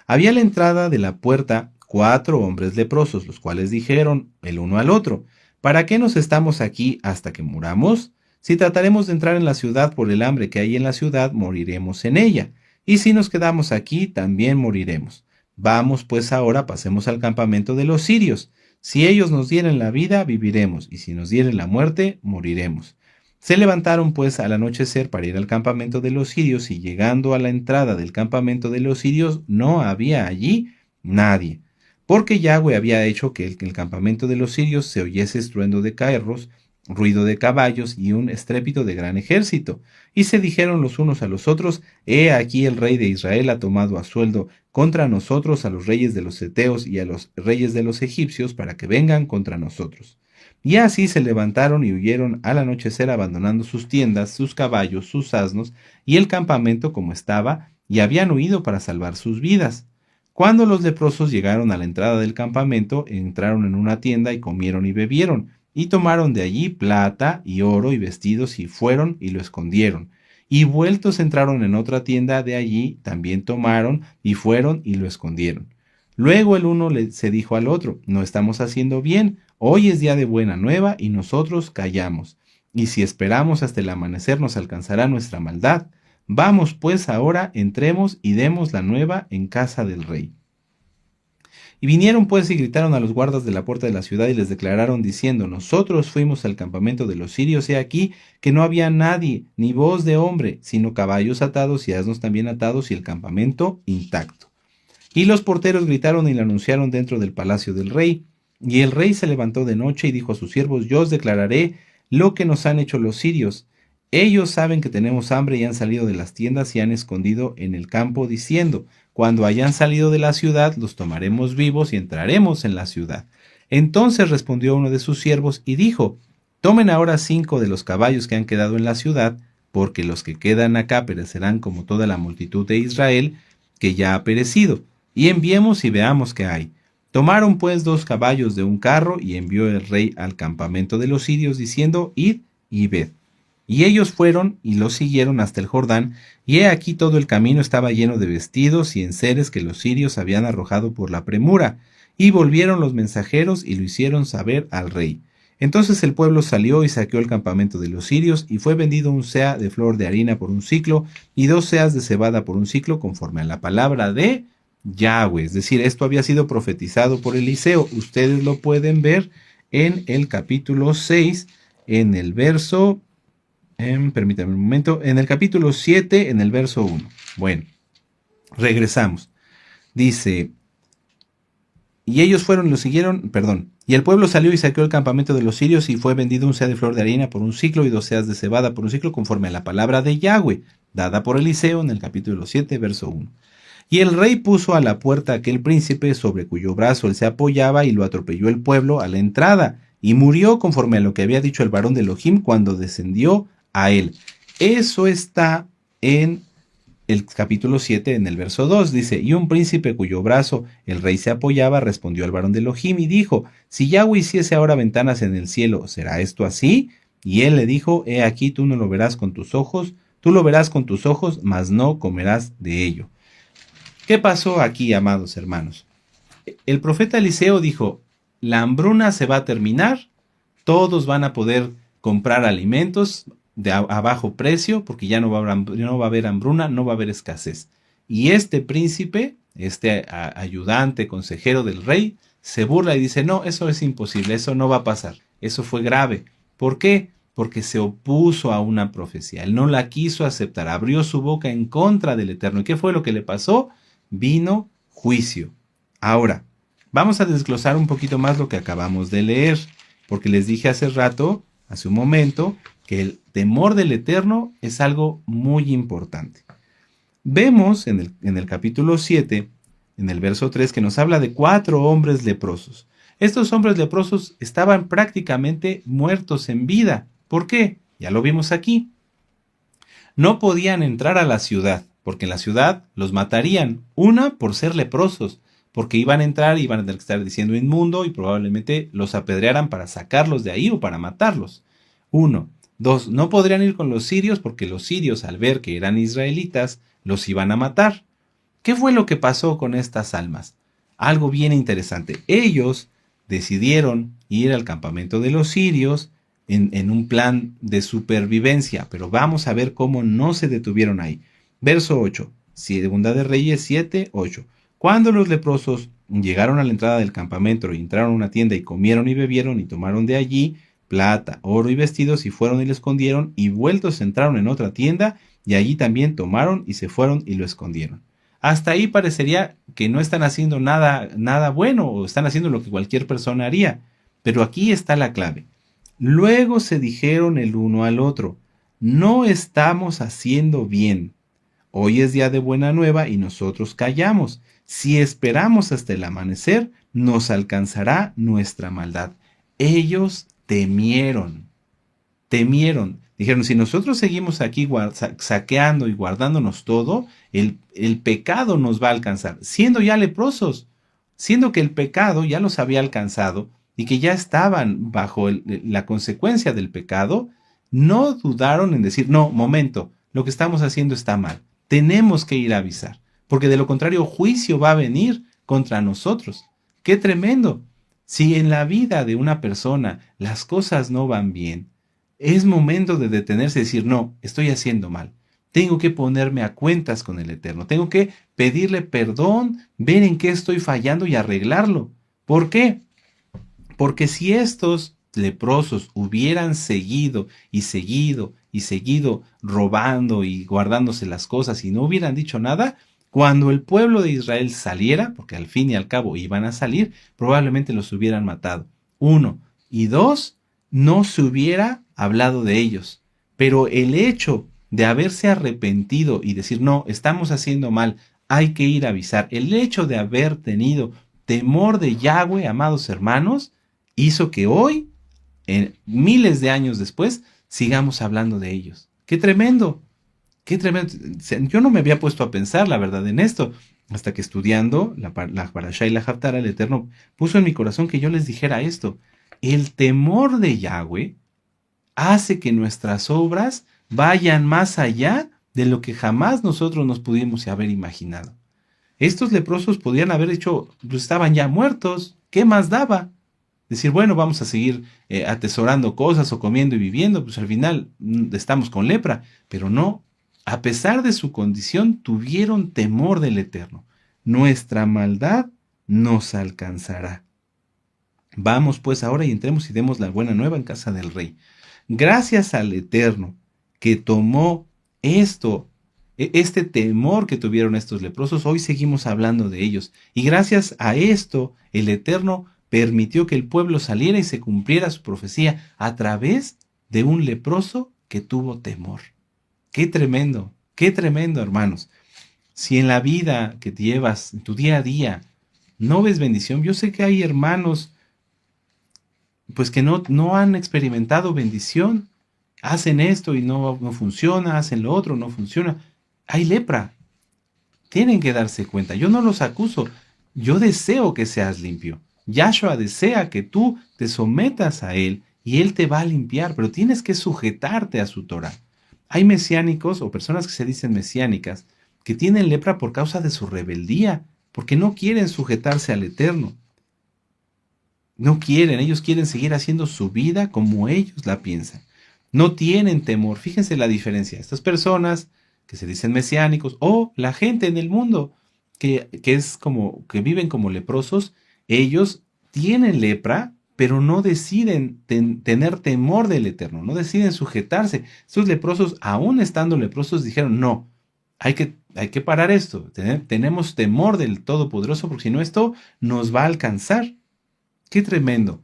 había a la entrada de la puerta 4 hombres leprosos, los cuales dijeron el uno al otro: ¿para qué nos estamos aquí hasta que muramos? Si trataremos de entrar en la ciudad por el hambre que hay en la ciudad, moriremos en ella. Y si nos quedamos aquí, también moriremos. Vamos pues ahora, pasemos al campamento de los sirios. Si ellos nos dieren la vida, viviremos, y si nos dieren la muerte, moriremos. Se levantaron pues al anochecer para ir al campamento de los sirios, y llegando a la entrada del campamento de los sirios, no había allí nadie, porque Yahweh había hecho que el campamento de los sirios se oyese estruendo de carros, ruido de caballos y un estrépito de gran ejército. Y se dijeron los unos a los otros: He aquí el rey de Israel ha tomado a sueldo contra nosotros a los reyes de los heteos y a los reyes de los egipcios para que vengan contra nosotros. Y así se levantaron y huyeron al anochecer, abandonando sus tiendas, sus caballos, sus asnos y el campamento como estaba, y habían huido para salvar sus vidas. Cuando los leprosos llegaron a la entrada del campamento, entraron en una tienda y comieron y bebieron, y tomaron de allí plata y oro y vestidos, y fueron y lo escondieron. Y vueltos entraron en otra tienda de allí, también tomaron y fueron y lo escondieron. Luego el uno se dijo al otro: No estamos haciendo bien, hoy es día de buena nueva y nosotros callamos. Y si esperamos hasta el amanecer nos alcanzará nuestra maldad. Vamos pues ahora, entremos y demos la nueva en casa del rey. Y vinieron pues y gritaron a los guardas de la puerta de la ciudad y les declararon diciendo: Nosotros fuimos al campamento de los sirios, he aquí que no había nadie, ni voz de hombre, sino caballos atados y asnos también atados y el campamento intacto. Y los porteros gritaron y le anunciaron dentro del palacio del rey. Y el rey se levantó de noche y dijo a sus siervos: Yo os declararé lo que nos han hecho los sirios. Ellos saben que tenemos hambre y han salido de las tiendas y han escondido en el campo, diciendo: Cuando hayan salido de la ciudad, los tomaremos vivos y entraremos en la ciudad. Entonces respondió uno de sus siervos y dijo: Tomen ahora 5 de los caballos que han quedado en la ciudad, porque los que quedan acá perecerán como toda la multitud de Israel, que ya ha perecido, y enviemos y veamos qué hay. Tomaron pues 2 caballos de un carro, y envió el rey al campamento de los sirios, diciendo: Id y ved. Y ellos fueron y los siguieron hasta el Jordán, y he aquí todo el camino estaba lleno de vestidos y enseres que los sirios habían arrojado por la premura. Y volvieron los mensajeros y lo hicieron saber al rey. Entonces el pueblo salió y saqueó el campamento de los sirios, y fue vendido un seah de flor de harina por un siclo, y 2 seas de cebada por un siclo, conforme a la palabra de Yahweh. Es decir, esto había sido profetizado por Eliseo. Ustedes lo pueden ver en el capítulo 6, en el verso, permítanme un momento, en el capítulo 7, en el verso 1. Bueno, regresamos. Dice: Y ellos fueron y lo siguieron, y el pueblo salió y saqueó el campamento de los sirios, y fue vendido un seah de flor de harina por un siclo y 2 seas de cebada por un siclo, conforme a la palabra de Yahweh, dada por Eliseo en el capítulo 7, verso 1. Y el rey puso a la puerta aquel príncipe sobre cuyo brazo él se apoyaba, y lo atropelló el pueblo a la entrada, y murió conforme a lo que había dicho el varón de Elohim cuando descendió a él. Eso está en el capítulo 7, en el verso 2, dice: Y un príncipe cuyo brazo el rey se apoyaba respondió al varón de Elohim y dijo: Si Yahweh hiciese ahora ventanas en el cielo, ¿será esto así? Y él le dijo: He aquí, tú no lo verás con tus ojos, tú lo verás con tus ojos, mas no comerás de ello. ¿Qué pasó aquí, amados hermanos? El profeta Eliseo dijo: la hambruna se va a terminar, todos van a poder comprar alimentos a bajo precio, porque ya no va a haber hambruna, no va a haber escasez. Y este príncipe, este ayudante, consejero del rey, se burla y dice: no, eso es imposible, eso no va a pasar. Eso fue grave. ¿Por qué? Porque se opuso a una profecía. Él no la quiso aceptar, abrió su boca en contra del Eterno. ¿Y qué fue lo que le pasó? Vino juicio. Ahora, vamos a desglosar un poquito más lo que acabamos de leer, porque les dije hace un momento, que el temor del Eterno es algo muy importante. Vemos en el capítulo 7, en el verso 3, que nos habla de 4 hombres leprosos. Estos hombres leprosos estaban prácticamente muertos en vida. ¿Por qué? Ya lo vimos aquí. No podían entrar a la ciudad, porque en la ciudad los matarían. Una, por ser leprosos, porque iban a entrar y iban a tener que estar diciendo inmundo y probablemente los apedrearan para sacarlos de ahí o para matarlos. 1. 2. No podrían ir con los sirios porque los sirios, al ver que eran israelitas, los iban a matar. ¿Qué fue lo que pasó con estas almas? Algo bien interesante. Ellos decidieron ir al campamento de los sirios en un plan de supervivencia, pero vamos a ver cómo no se detuvieron ahí. Verso 8, Segunda de Reyes 7, 8. Cuando los leprosos llegaron a la entrada del campamento y entraron a una tienda y comieron y bebieron y tomaron de allí plata, oro y vestidos y fueron y lo escondieron y vueltos entraron en otra tienda y allí también tomaron y se fueron y lo escondieron. Hasta ahí parecería que no están haciendo nada bueno o están haciendo lo que cualquier persona haría. Pero aquí está la clave. Luego se dijeron el uno al otro, no estamos haciendo bien. Hoy es día de buena nueva y nosotros callamos. Si esperamos hasta el amanecer, nos alcanzará nuestra maldad. Ellos temieron. Dijeron, si nosotros seguimos aquí saqueando y guardándonos todo, el pecado nos va a alcanzar, siendo ya leprosos, siendo que el pecado ya los había alcanzado y que ya estaban bajo la consecuencia del pecado, no dudaron en decir, no, momento, lo que estamos haciendo está mal, tenemos que ir a avisar, porque de lo contrario juicio va a venir contra nosotros. ¡Qué tremendo! Si en la vida de una persona las cosas no van bien, es momento de detenerse y decir, no, estoy haciendo mal. Tengo que ponerme a cuentas con el Eterno. Tengo que pedirle perdón, ver en qué estoy fallando y arreglarlo. ¿Por qué? Porque si estos leprosos hubieran seguido robando y guardándose las cosas y no hubieran dicho nada, cuando el pueblo de Israel saliera, porque al fin y al cabo iban a salir, probablemente los hubieran matado. 1. Y 2, no se hubiera hablado de ellos. Pero el hecho de haberse arrepentido y decir, no, estamos haciendo mal, hay que ir a avisar, el hecho de haber tenido temor de Yahweh, amados hermanos, hizo que hoy, miles de años después, sigamos hablando de ellos. ¡Qué tremendo! ¡Qué tremendo! Yo no me había puesto a pensar, la verdad, en esto, hasta que estudiando la Parashá y la Haftará, el Eterno puso en mi corazón que yo les dijera esto. El temor de Yahweh hace que nuestras obras vayan más allá de lo que jamás nosotros nos pudimos haber imaginado. Estos leprosos podían haber hecho, pues estaban ya muertos, ¿qué más daba? Decir, bueno, vamos a seguir atesorando cosas o comiendo y viviendo, pues al final estamos con lepra, pero no, a pesar de su condición, tuvieron temor del Eterno. Nuestra maldad nos alcanzará. Vamos pues ahora y entremos y demos la buena nueva en casa del rey. Gracias al Eterno que tomó este temor que tuvieron estos leprosos, hoy seguimos hablando de ellos. Y gracias a esto, el Eterno permitió que el pueblo saliera y se cumpliera su profecía a través de un leproso que tuvo temor. ¡Qué tremendo, hermanos! Si en la vida que te llevas, en tu día a día, no ves bendición, yo sé que hay hermanos pues que no han experimentado bendición, hacen esto y no funciona, hacen lo otro, no funciona. Hay lepra, tienen que darse cuenta. Yo no los acuso, yo deseo que seas limpio. Yahshua desea que tú te sometas a Él y Él te va a limpiar, pero tienes que sujetarte a su Torah. Hay mesiánicos o personas que se dicen mesiánicas que tienen lepra por causa de su rebeldía, porque no quieren sujetarse al Eterno. No quieren, ellos quieren seguir haciendo su vida como ellos la piensan. No tienen temor. Fíjense la diferencia. Estas personas que se dicen mesiánicos o la gente en el mundo que viven como leprosos, ellos tienen lepra, pero no deciden tener temor del Eterno, no deciden sujetarse. Estos leprosos, aún estando leprosos, dijeron, no, hay que parar esto. Tenemos temor del Todopoderoso porque si no esto nos va a alcanzar. ¡Qué tremendo!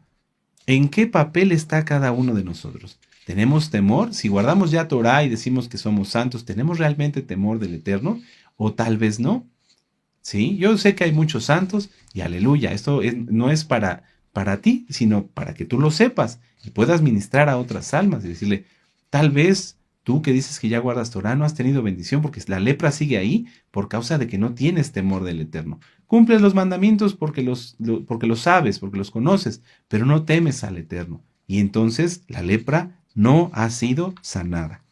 ¿En qué papel está cada uno de nosotros? ¿Tenemos temor? Si guardamos ya Torah y decimos que somos santos, ¿tenemos realmente temor del Eterno? ¿O tal vez no? Sí, yo sé que hay muchos santos y aleluya, esto no es para ti, sino para que tú lo sepas y puedas ministrar a otras almas y decirle, tal vez tú que dices que ya guardas Torah no has tenido bendición porque la lepra sigue ahí por causa de que no tienes temor del Eterno. Cumples los mandamientos porque los sabes, porque los conoces, pero no temes al Eterno. Y entonces la lepra no ha sido sanada.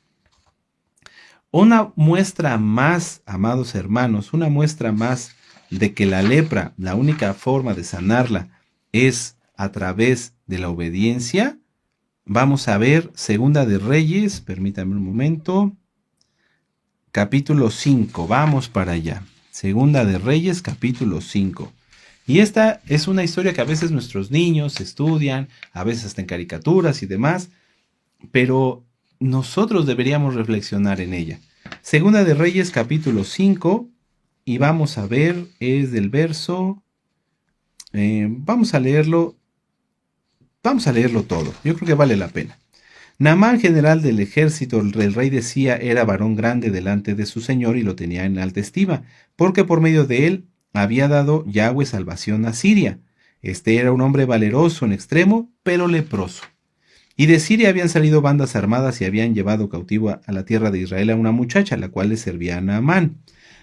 Una muestra más, amados hermanos, una muestra más de que la lepra, la única forma de sanarla es a través de la obediencia. Vamos a ver Segunda de Reyes, permítanme un momento, capítulo 5, vamos para allá. Segunda de Reyes, capítulo 5. Y esta es una historia que a veces nuestros niños estudian, a veces hasta en caricaturas y demás, pero nosotros deberíamos reflexionar en ella. Segunda de Reyes capítulo 5 y vamos a ver, es del verso, vamos a leerlo todo, yo creo que vale la pena. Naamán, general del ejército, el rey decía, era varón grande delante de su señor y lo tenía en alta estima, porque por medio de él había dado Yahweh salvación a Siria. Este era un hombre valeroso en extremo, pero leproso. Y de Siria habían salido bandas armadas y habían llevado cautivo a la tierra de Israel a una muchacha, la cual le servía a Naamán.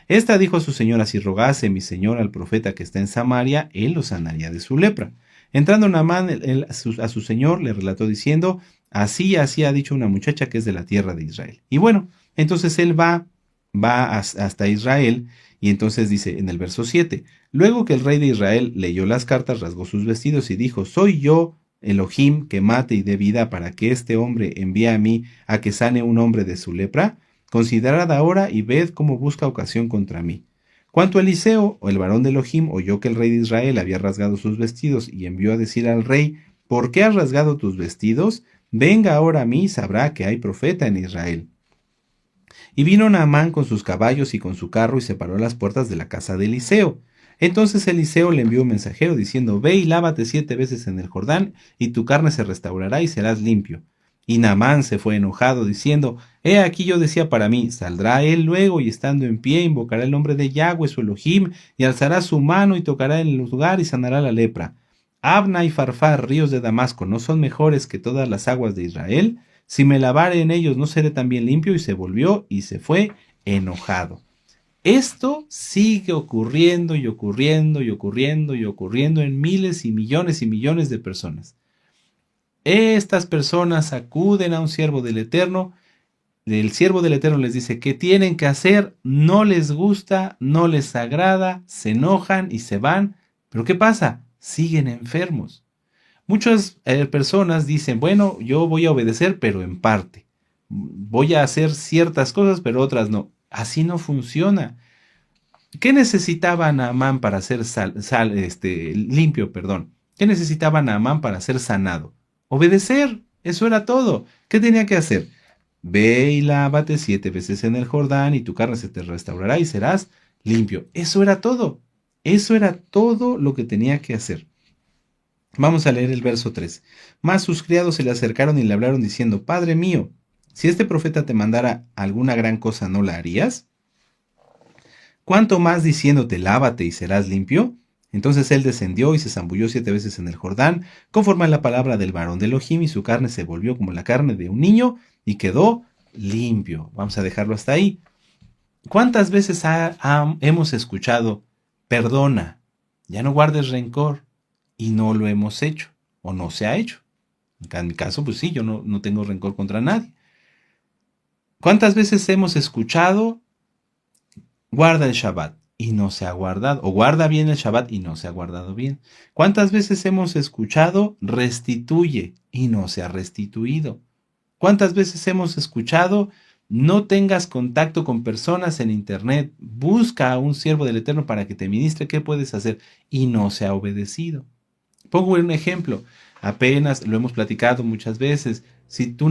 Esta dijo a su señora, si rogase mi señor al profeta que está en Samaria, él lo sanaría de su lepra. Entrando Naamán a su señor, le relató diciendo, así ha dicho una muchacha que es de la tierra de Israel. Y bueno, entonces él va hasta Israel, y entonces dice en el verso 7, luego que el rey de Israel leyó las cartas, rasgó sus vestidos y dijo, soy yo Elohim que mate y dé vida para que este hombre envíe a mí a que sane un hombre de su lepra. Considerad ahora y ved cómo busca ocasión contra mí. Cuanto a Eliseo, o el varón de Elohim, oyó que el rey de Israel había rasgado sus vestidos y envió a decir al rey, ¿por qué has rasgado tus vestidos? Venga ahora a mí y sabrá que hay profeta en Israel. Y vino Naamán con sus caballos y con su carro y se paró a las puertas de la casa de Eliseo. Entonces Eliseo le envió un mensajero diciendo, ve y lávate 7 veces en el Jordán, y tu carne se restaurará y serás limpio. Y Naamán se fue enojado, diciendo, he aquí yo decía para mí, saldrá él luego, y estando en pie, invocará el nombre de Yahweh su Elohim, y alzará su mano y tocará en el lugar y sanará la lepra. Abna y Farfar, ríos de Damasco, ¿no son mejores que todas las aguas de Israel? Si me lavare en ellos, ¿no seré también limpio? Y se volvió y se fue enojado. Esto sigue ocurriendo y ocurriendo y ocurriendo y ocurriendo en miles y millones de personas. Estas personas acuden a un siervo del Eterno, el siervo del Eterno les dice qué tienen que hacer, no les gusta, no les agrada, se enojan y se van. ¿Pero qué pasa? Siguen enfermos. Muchas personas dicen, bueno, yo voy a obedecer, pero en parte. Voy a hacer ciertas cosas, pero otras no. Así no funciona. ¿Qué necesitaba Naamán para ser limpio? ¿Qué necesitaba Naamán para ser sanado? Obedecer, eso era todo. ¿Qué tenía que hacer? Ve y lávate 7 veces en el Jordán y tu carne se te restaurará y serás limpio. Eso era todo. Eso era todo lo que tenía que hacer. Vamos a leer el verso 3. Mas sus criados se le acercaron y le hablaron diciendo, Padre mío, si este profeta te mandara alguna gran cosa, ¿no la harías? ¿Cuánto más diciéndote, lávate y serás limpio? Entonces él descendió y se zambulló 7 veces en el Jordán, conforme a la palabra del varón de Elohim, y su carne se volvió como la carne de un niño, y quedó limpio. Vamos a dejarlo hasta ahí. ¿Cuántas veces hemos escuchado, perdona, ya no guardes rencor? Y no lo hemos hecho, o no se ha hecho. En mi caso, pues sí, yo no tengo rencor contra nadie. ¿Cuántas veces hemos escuchado, guarda el Shabbat y no se ha guardado? O guarda bien el Shabbat y no se ha guardado bien. ¿Cuántas veces hemos escuchado, restituye y no se ha restituido? ¿Cuántas veces hemos escuchado, no tengas contacto con personas en internet, busca a un siervo del Eterno para que te ministre qué puedes hacer? Y no se ha obedecido. Pongo un ejemplo, apenas lo hemos platicado muchas veces. Si tú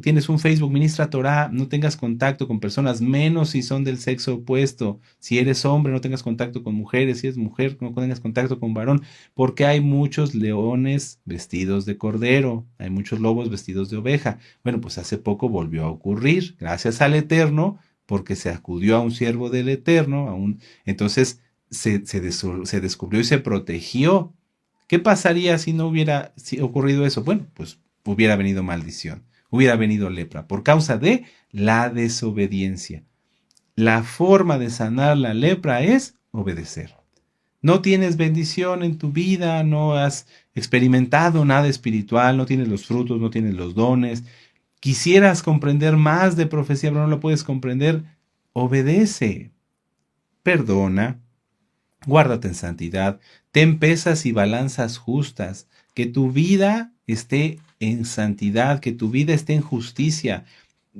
tienes un Facebook, ministra Torah, no tengas contacto con personas, menos si son del sexo opuesto. Si eres hombre, no tengas contacto con mujeres. Si eres mujer, no tengas contacto con varón. Porque hay muchos leones vestidos de cordero, hay muchos lobos vestidos de oveja. Bueno, pues hace poco volvió a ocurrir, gracias al Eterno, porque se acudió a un siervo del Eterno, entonces se descubrió y se protegió. ¿Qué pasaría si no hubiera ocurrido eso? Bueno, pues hubiera venido maldición, hubiera venido lepra, por causa de la desobediencia. La forma de sanar la lepra es obedecer. No tienes bendición en tu vida, no has experimentado nada espiritual, no tienes los frutos, no tienes los dones. Quisieras comprender más de profecía, pero no lo puedes comprender. Obedece, perdona, guárdate en santidad, ten pesas y balanzas justas, que tu vida esté en santidad, que tu vida esté en justicia.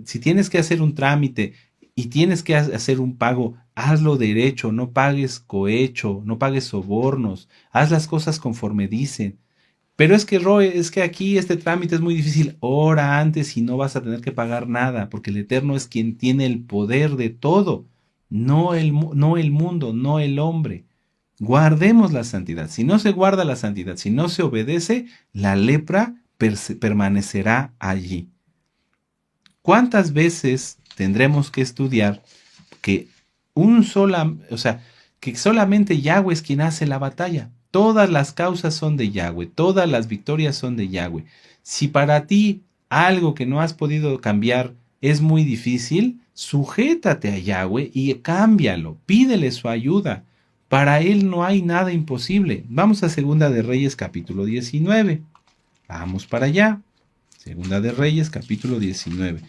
Si tienes que hacer un trámite y tienes que hacer un pago, hazlo derecho, no pagues cohecho, no pagues sobornos, haz las cosas conforme dicen. Pero es que, Roe, es que aquí este trámite es muy difícil. Ora antes y no vas a tener que pagar nada, porque el Eterno es quien tiene el poder de todo, no el mundo, no el hombre. Guardemos la santidad. Si no se guarda la santidad, si no se obedece, la lepra permanecerá allí. ¿Cuántas veces tendremos que estudiar que que solamente Yahweh es quien hace la batalla? Todas las causas son de Yahweh, todas las victorias son de Yahweh. Si para ti algo que no has podido cambiar es muy difícil, sujétate a Yahweh y cámbialo, pídele su ayuda. Para él no hay nada imposible. Vamos a Segunda de Reyes capítulo 19. Vamos para allá. Segunda de Reyes capítulo 19.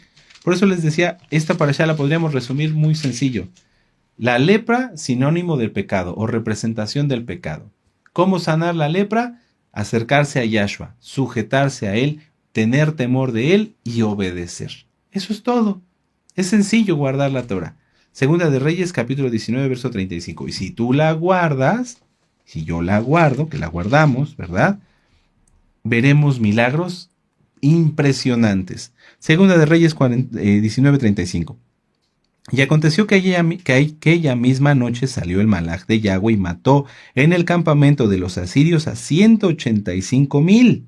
Por eso les decía, esta parashá la podríamos resumir muy sencillo. La lepra, sinónimo del pecado o representación del pecado. ¿Cómo sanar la lepra? Acercarse a Yahshua, sujetarse a Él, tener temor de Él y obedecer. Eso es todo. Es sencillo guardar la Torah. Segunda de Reyes, capítulo 19, verso 35. Y si tú la guardas, si yo la guardo, que la guardamos, ¿verdad? Veremos milagros impresionantes. Segunda de Reyes 19:35. Y aconteció que aquella misma noche salió el malaj de Yahweh y mató en el campamento de los asirios a 185,000.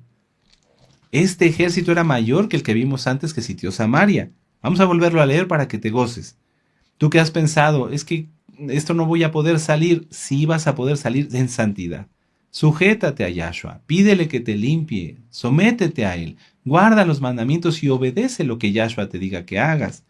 Este ejército era mayor que el que vimos antes que sitió Samaria. Vamos a volverlo a leer para que te goces. Tú que has pensado, es que esto no voy a poder salir. Sí vas a poder salir en santidad. Sujétate a Yahshua, pídele que te limpie, sométete a Él, guarda los mandamientos y obedece lo que Yahshua te diga que hagas.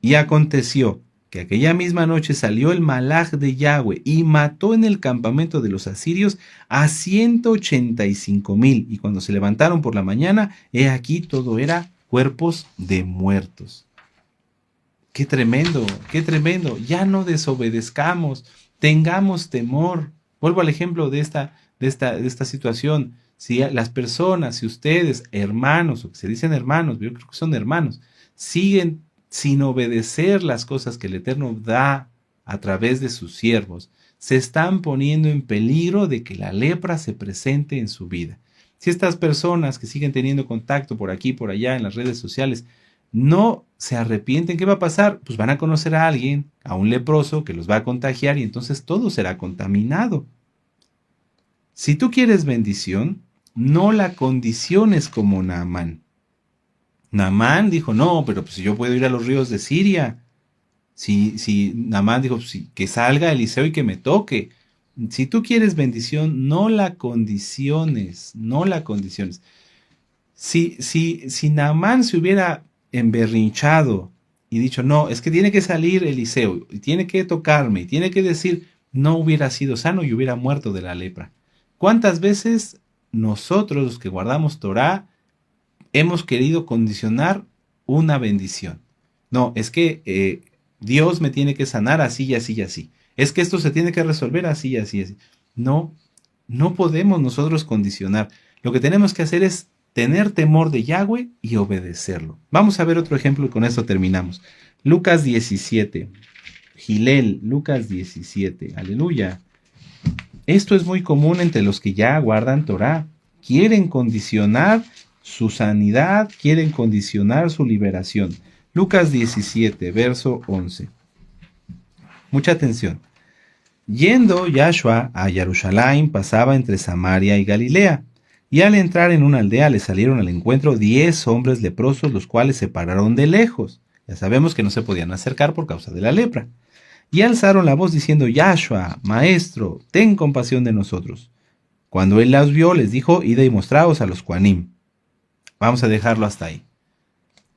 Y aconteció que aquella misma noche salió el malaj de Yahweh y mató en el campamento de los asirios a 185,000. Y cuando se levantaron por la mañana, he aquí todo era cuerpos de muertos. ¡Qué tremendo! ¡Qué tremendo! Ya no desobedezcamos, tengamos temor. Vuelvo al ejemplo de esta situación. Si las personas, si ustedes, hermanos, o que se dicen hermanos, yo creo que son hermanos, siguen sin obedecer las cosas que el Eterno da a través de sus siervos, se están poniendo en peligro de que la lepra se presente en su vida. Si estas personas que siguen teniendo contacto por aquí, por allá, en las redes sociales, no se arrepienten, ¿qué va a pasar? Pues van a conocer a alguien, a un leproso, que los va a contagiar y entonces todo será contaminado. Si tú quieres bendición, no la condiciones como Naamán. Naamán dijo, no, pero pues yo puedo ir a los ríos de Siria. Si Naamán dijo, que salga Eliseo y que me toque. Si tú quieres bendición, no la condiciones, no la condiciones. Si Naamán se hubiera emberrinchado y dicho, no, es que tiene que salir Eliseo, y tiene que tocarme, y tiene que decir, no hubiera sido sano y hubiera muerto de la lepra. ¿Cuántas veces nosotros, los que guardamos Torah, hemos querido condicionar una bendición? No, es que Dios me tiene que sanar así y así y así. Es que esto se tiene que resolver así y así y así. No, no podemos nosotros condicionar. Lo que tenemos que hacer es tener temor de Yahweh y obedecerlo. Vamos a ver otro ejemplo y con esto terminamos. Lucas 17. Gilel, Lucas 17. Aleluya. Esto es muy común entre los que ya guardan Torah. Quieren condicionar su sanidad, quieren condicionar su liberación. Lucas 17, verso 11. Mucha atención. Yendo Yahshua a Jerusalén, pasaba entre Samaria y Galilea. Y al entrar en una aldea le salieron al encuentro 10 hombres leprosos, los cuales se pararon de lejos. Ya sabemos que no se podían acercar por causa de la lepra. Y alzaron la voz diciendo, Yahshua, Maestro, ten compasión de nosotros. Cuando él las vio, les dijo, id y mostraos a los Kohanim. Vamos a dejarlo hasta ahí.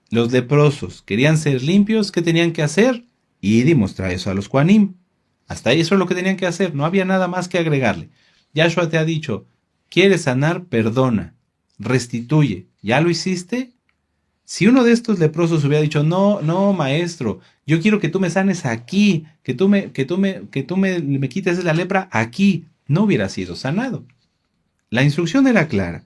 Los leprosos querían ser limpios, ¿qué tenían que hacer? Id y mostrar eso a los Kohanim. Hasta ahí eso es lo que tenían que hacer, no había nada más que agregarle. Yahshua te ha dicho, ¿quieres sanar? Perdona, restituye. ¿Ya lo hiciste? Si uno de estos leprosos hubiera dicho, no, no, maestro, yo quiero que tú me sanes aquí, que tú me quites la lepra aquí, no hubiera sido sanado. La instrucción era clara.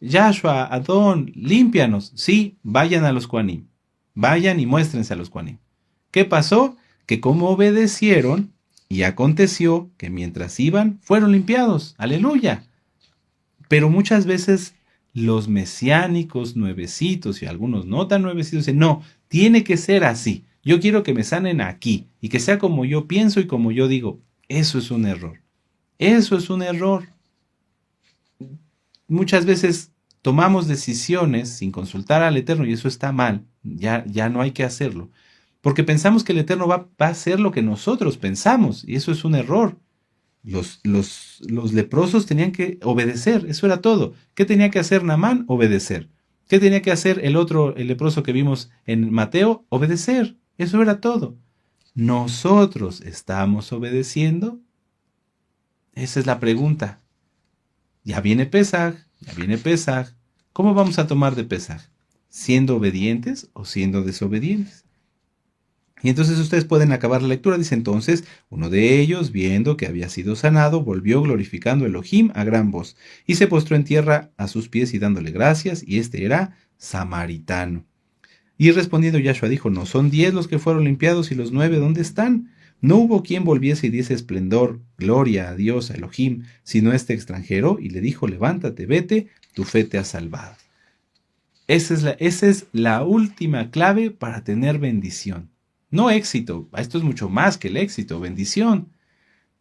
Yahshua, Adón, límpianos. Sí, vayan a los Kohanim. Vayan y muéstrense a los Kohanim. ¿Qué pasó? que como obedecieron, y aconteció que mientras iban, fueron limpiados. Aleluya. Pero muchas veces los mesiánicos nuevecitos y algunos no tan nuevecitos dicen, no, tiene que ser así. Yo quiero que me sanen aquí y que sea como yo pienso y como yo digo. Eso es un error. Eso es un error. Muchas veces tomamos decisiones sin consultar al Eterno y eso está mal. Ya no hay que hacerlo. Porque pensamos que el Eterno va a hacer lo que nosotros pensamos y eso es un error. Los leprosos tenían que obedecer, eso era todo. ¿Qué tenía que hacer Naamán? Obedecer. ¿Qué tenía que hacer el leproso que vimos en Mateo? Obedecer, eso era todo. ¿Nosotros estamos obedeciendo? Esa es la pregunta. Ya viene Pesaj. ¿Cómo vamos a tomar de Pesaj? ¿Siendo obedientes o siendo desobedientes? Y entonces ustedes pueden acabar la lectura. Dice entonces, uno de ellos, viendo que había sido sanado, volvió glorificando a Elohim a gran voz, y se postró en tierra a sus pies y dándole gracias, y este era samaritano. Y respondiendo Yahshua dijo, ¿no son 10 los que fueron limpiados y los 9 dónde están? No hubo quien volviese y diese esplendor, gloria a Dios, a Elohim, sino este extranjero, y le dijo, levántate, vete, tu fe te ha salvado. Esa es la última clave para tener bendición. No éxito, esto es mucho más que el éxito, bendición.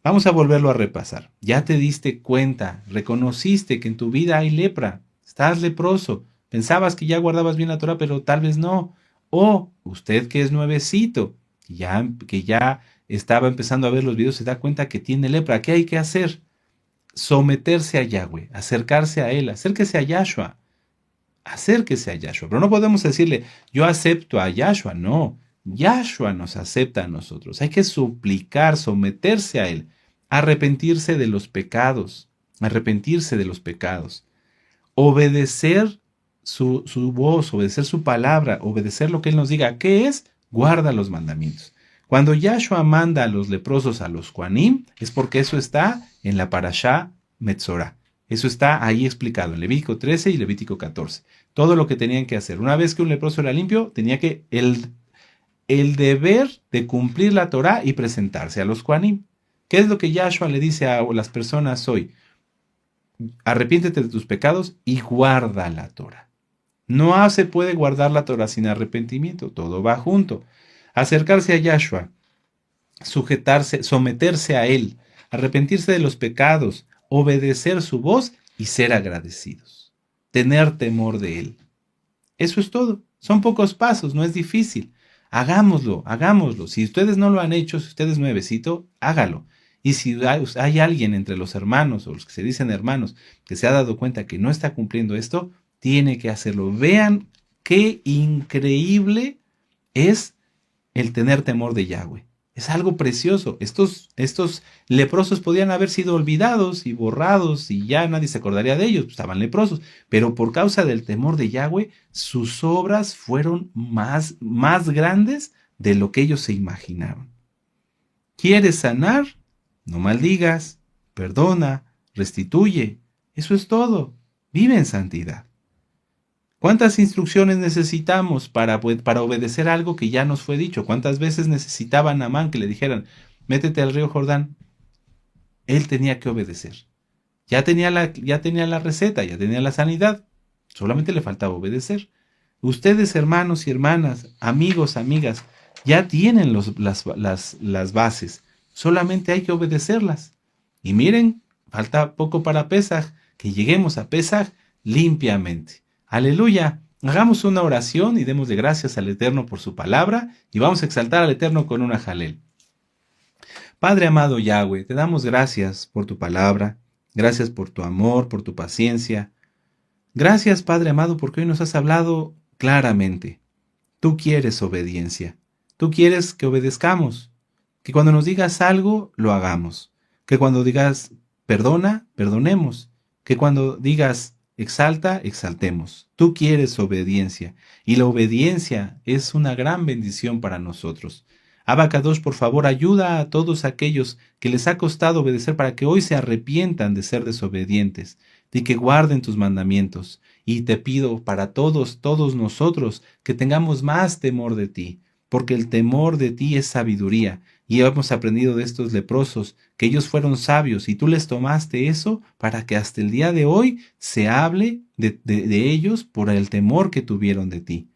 Vamos a volverlo a repasar. Ya te diste cuenta, reconociste que en tu vida hay lepra, estás leproso, pensabas que ya guardabas bien la Torah, pero tal vez no. O usted que es nuevecito, que ya estaba empezando a ver los videos, se da cuenta que tiene lepra. ¿Qué hay que hacer? Someterse a Yahweh, acercarse a Él, acérquese a Yahshua. Acérquese a Yahshua. Pero no podemos decirle, yo acepto a Yahshua, no. Yahshua nos acepta a nosotros. Hay que suplicar, someterse a Él, arrepentirse de los pecados, obedecer su voz, obedecer su palabra, obedecer lo que Él nos diga. ¿Qué es? Guarda los mandamientos. Cuando Yahshua manda a los leprosos a los Kohanim, es porque eso está en la Parashá Metzorah. Eso está ahí explicado en Levítico 13 y Levítico 14. Todo lo que tenían que hacer. Una vez que un leproso era limpio, tenía que el deber de cumplir la Torá y presentarse a los Kohanim. ¿Qué es lo que Yahshua le dice a las personas hoy? Arrepiéntete de tus pecados y guarda la Torá. No se puede guardar la Torá sin arrepentimiento, todo va junto. Acercarse a Yahshua, sujetarse, someterse a Él, arrepentirse de los pecados, obedecer su voz y ser agradecidos. Tener temor de Él. Eso es todo. Son pocos pasos, no es difícil. Hagámoslo. Si ustedes no lo han hecho, si usted es nuevecito, hágalo. Y si hay alguien entre los hermanos o los que se dicen hermanos que se ha dado cuenta que no está cumpliendo esto, tiene que hacerlo. Vean qué increíble es el tener temor de Yahweh. Es algo precioso. Estos leprosos podían haber sido olvidados y borrados y ya nadie se acordaría de ellos, estaban leprosos. Pero por causa del temor de Yahweh, sus obras fueron más grandes de lo que ellos se imaginaron. ¿Quieres sanar? No maldigas, perdona, restituye. Eso es todo. Vive en santidad. ¿Cuántas instrucciones necesitamos para obedecer algo que ya nos fue dicho? ¿Cuántas veces necesitaba Naamán que le dijeran, métete al río Jordán? Él tenía que obedecer. Ya tenía la receta, ya tenía la sanidad. Solamente le faltaba obedecer. Ustedes, hermanos y hermanas, amigos, amigas, ya tienen las bases. Solamente hay que obedecerlas. Y miren, falta poco para Pesaj, que lleguemos a Pesaj limpiamente. Aleluya. Hagamos una oración y démosle gracias al Eterno por su palabra y vamos a exaltar al Eterno con una jalel. Padre amado Yahweh, te damos gracias por tu palabra, gracias por tu amor, por tu paciencia. Gracias, Padre amado, porque hoy nos has hablado claramente. Tú quieres obediencia. Tú quieres que obedezcamos, que cuando nos digas algo, lo hagamos. Que cuando digas perdona, perdonemos. Que cuando digas exalta, exaltemos. Tú quieres obediencia y la obediencia es una gran bendición para nosotros. Abacadosh, por favor, ayuda a todos aquellos que les ha costado obedecer para que hoy se arrepientan de ser desobedientes, de que guarden tus mandamientos. Y te pido para todos nosotros que tengamos más temor de ti, porque el temor de ti es sabiduría. Y hemos aprendido de estos leprosos que ellos fueron sabios y tú les tomaste eso para que hasta el día de hoy se hable de ellos por el temor que tuvieron de ti.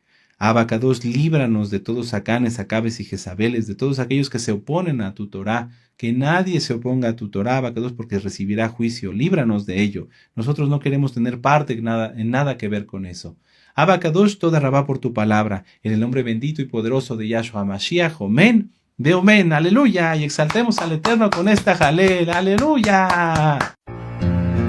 Abacados, líbranos de todos Acanes, Acabes y Jezabeles, de todos aquellos que se oponen a tu Torá, que nadie se oponga a tu Torá, Abacados, porque recibirá juicio. Líbranos de ello. Nosotros no queremos tener parte en nada que ver con eso. Abacados, toda rabá por tu palabra, en el nombre bendito y poderoso de Yahshua Mashiach, amén. De amén, aleluya, y exaltemos al Eterno con esta jalel, aleluya.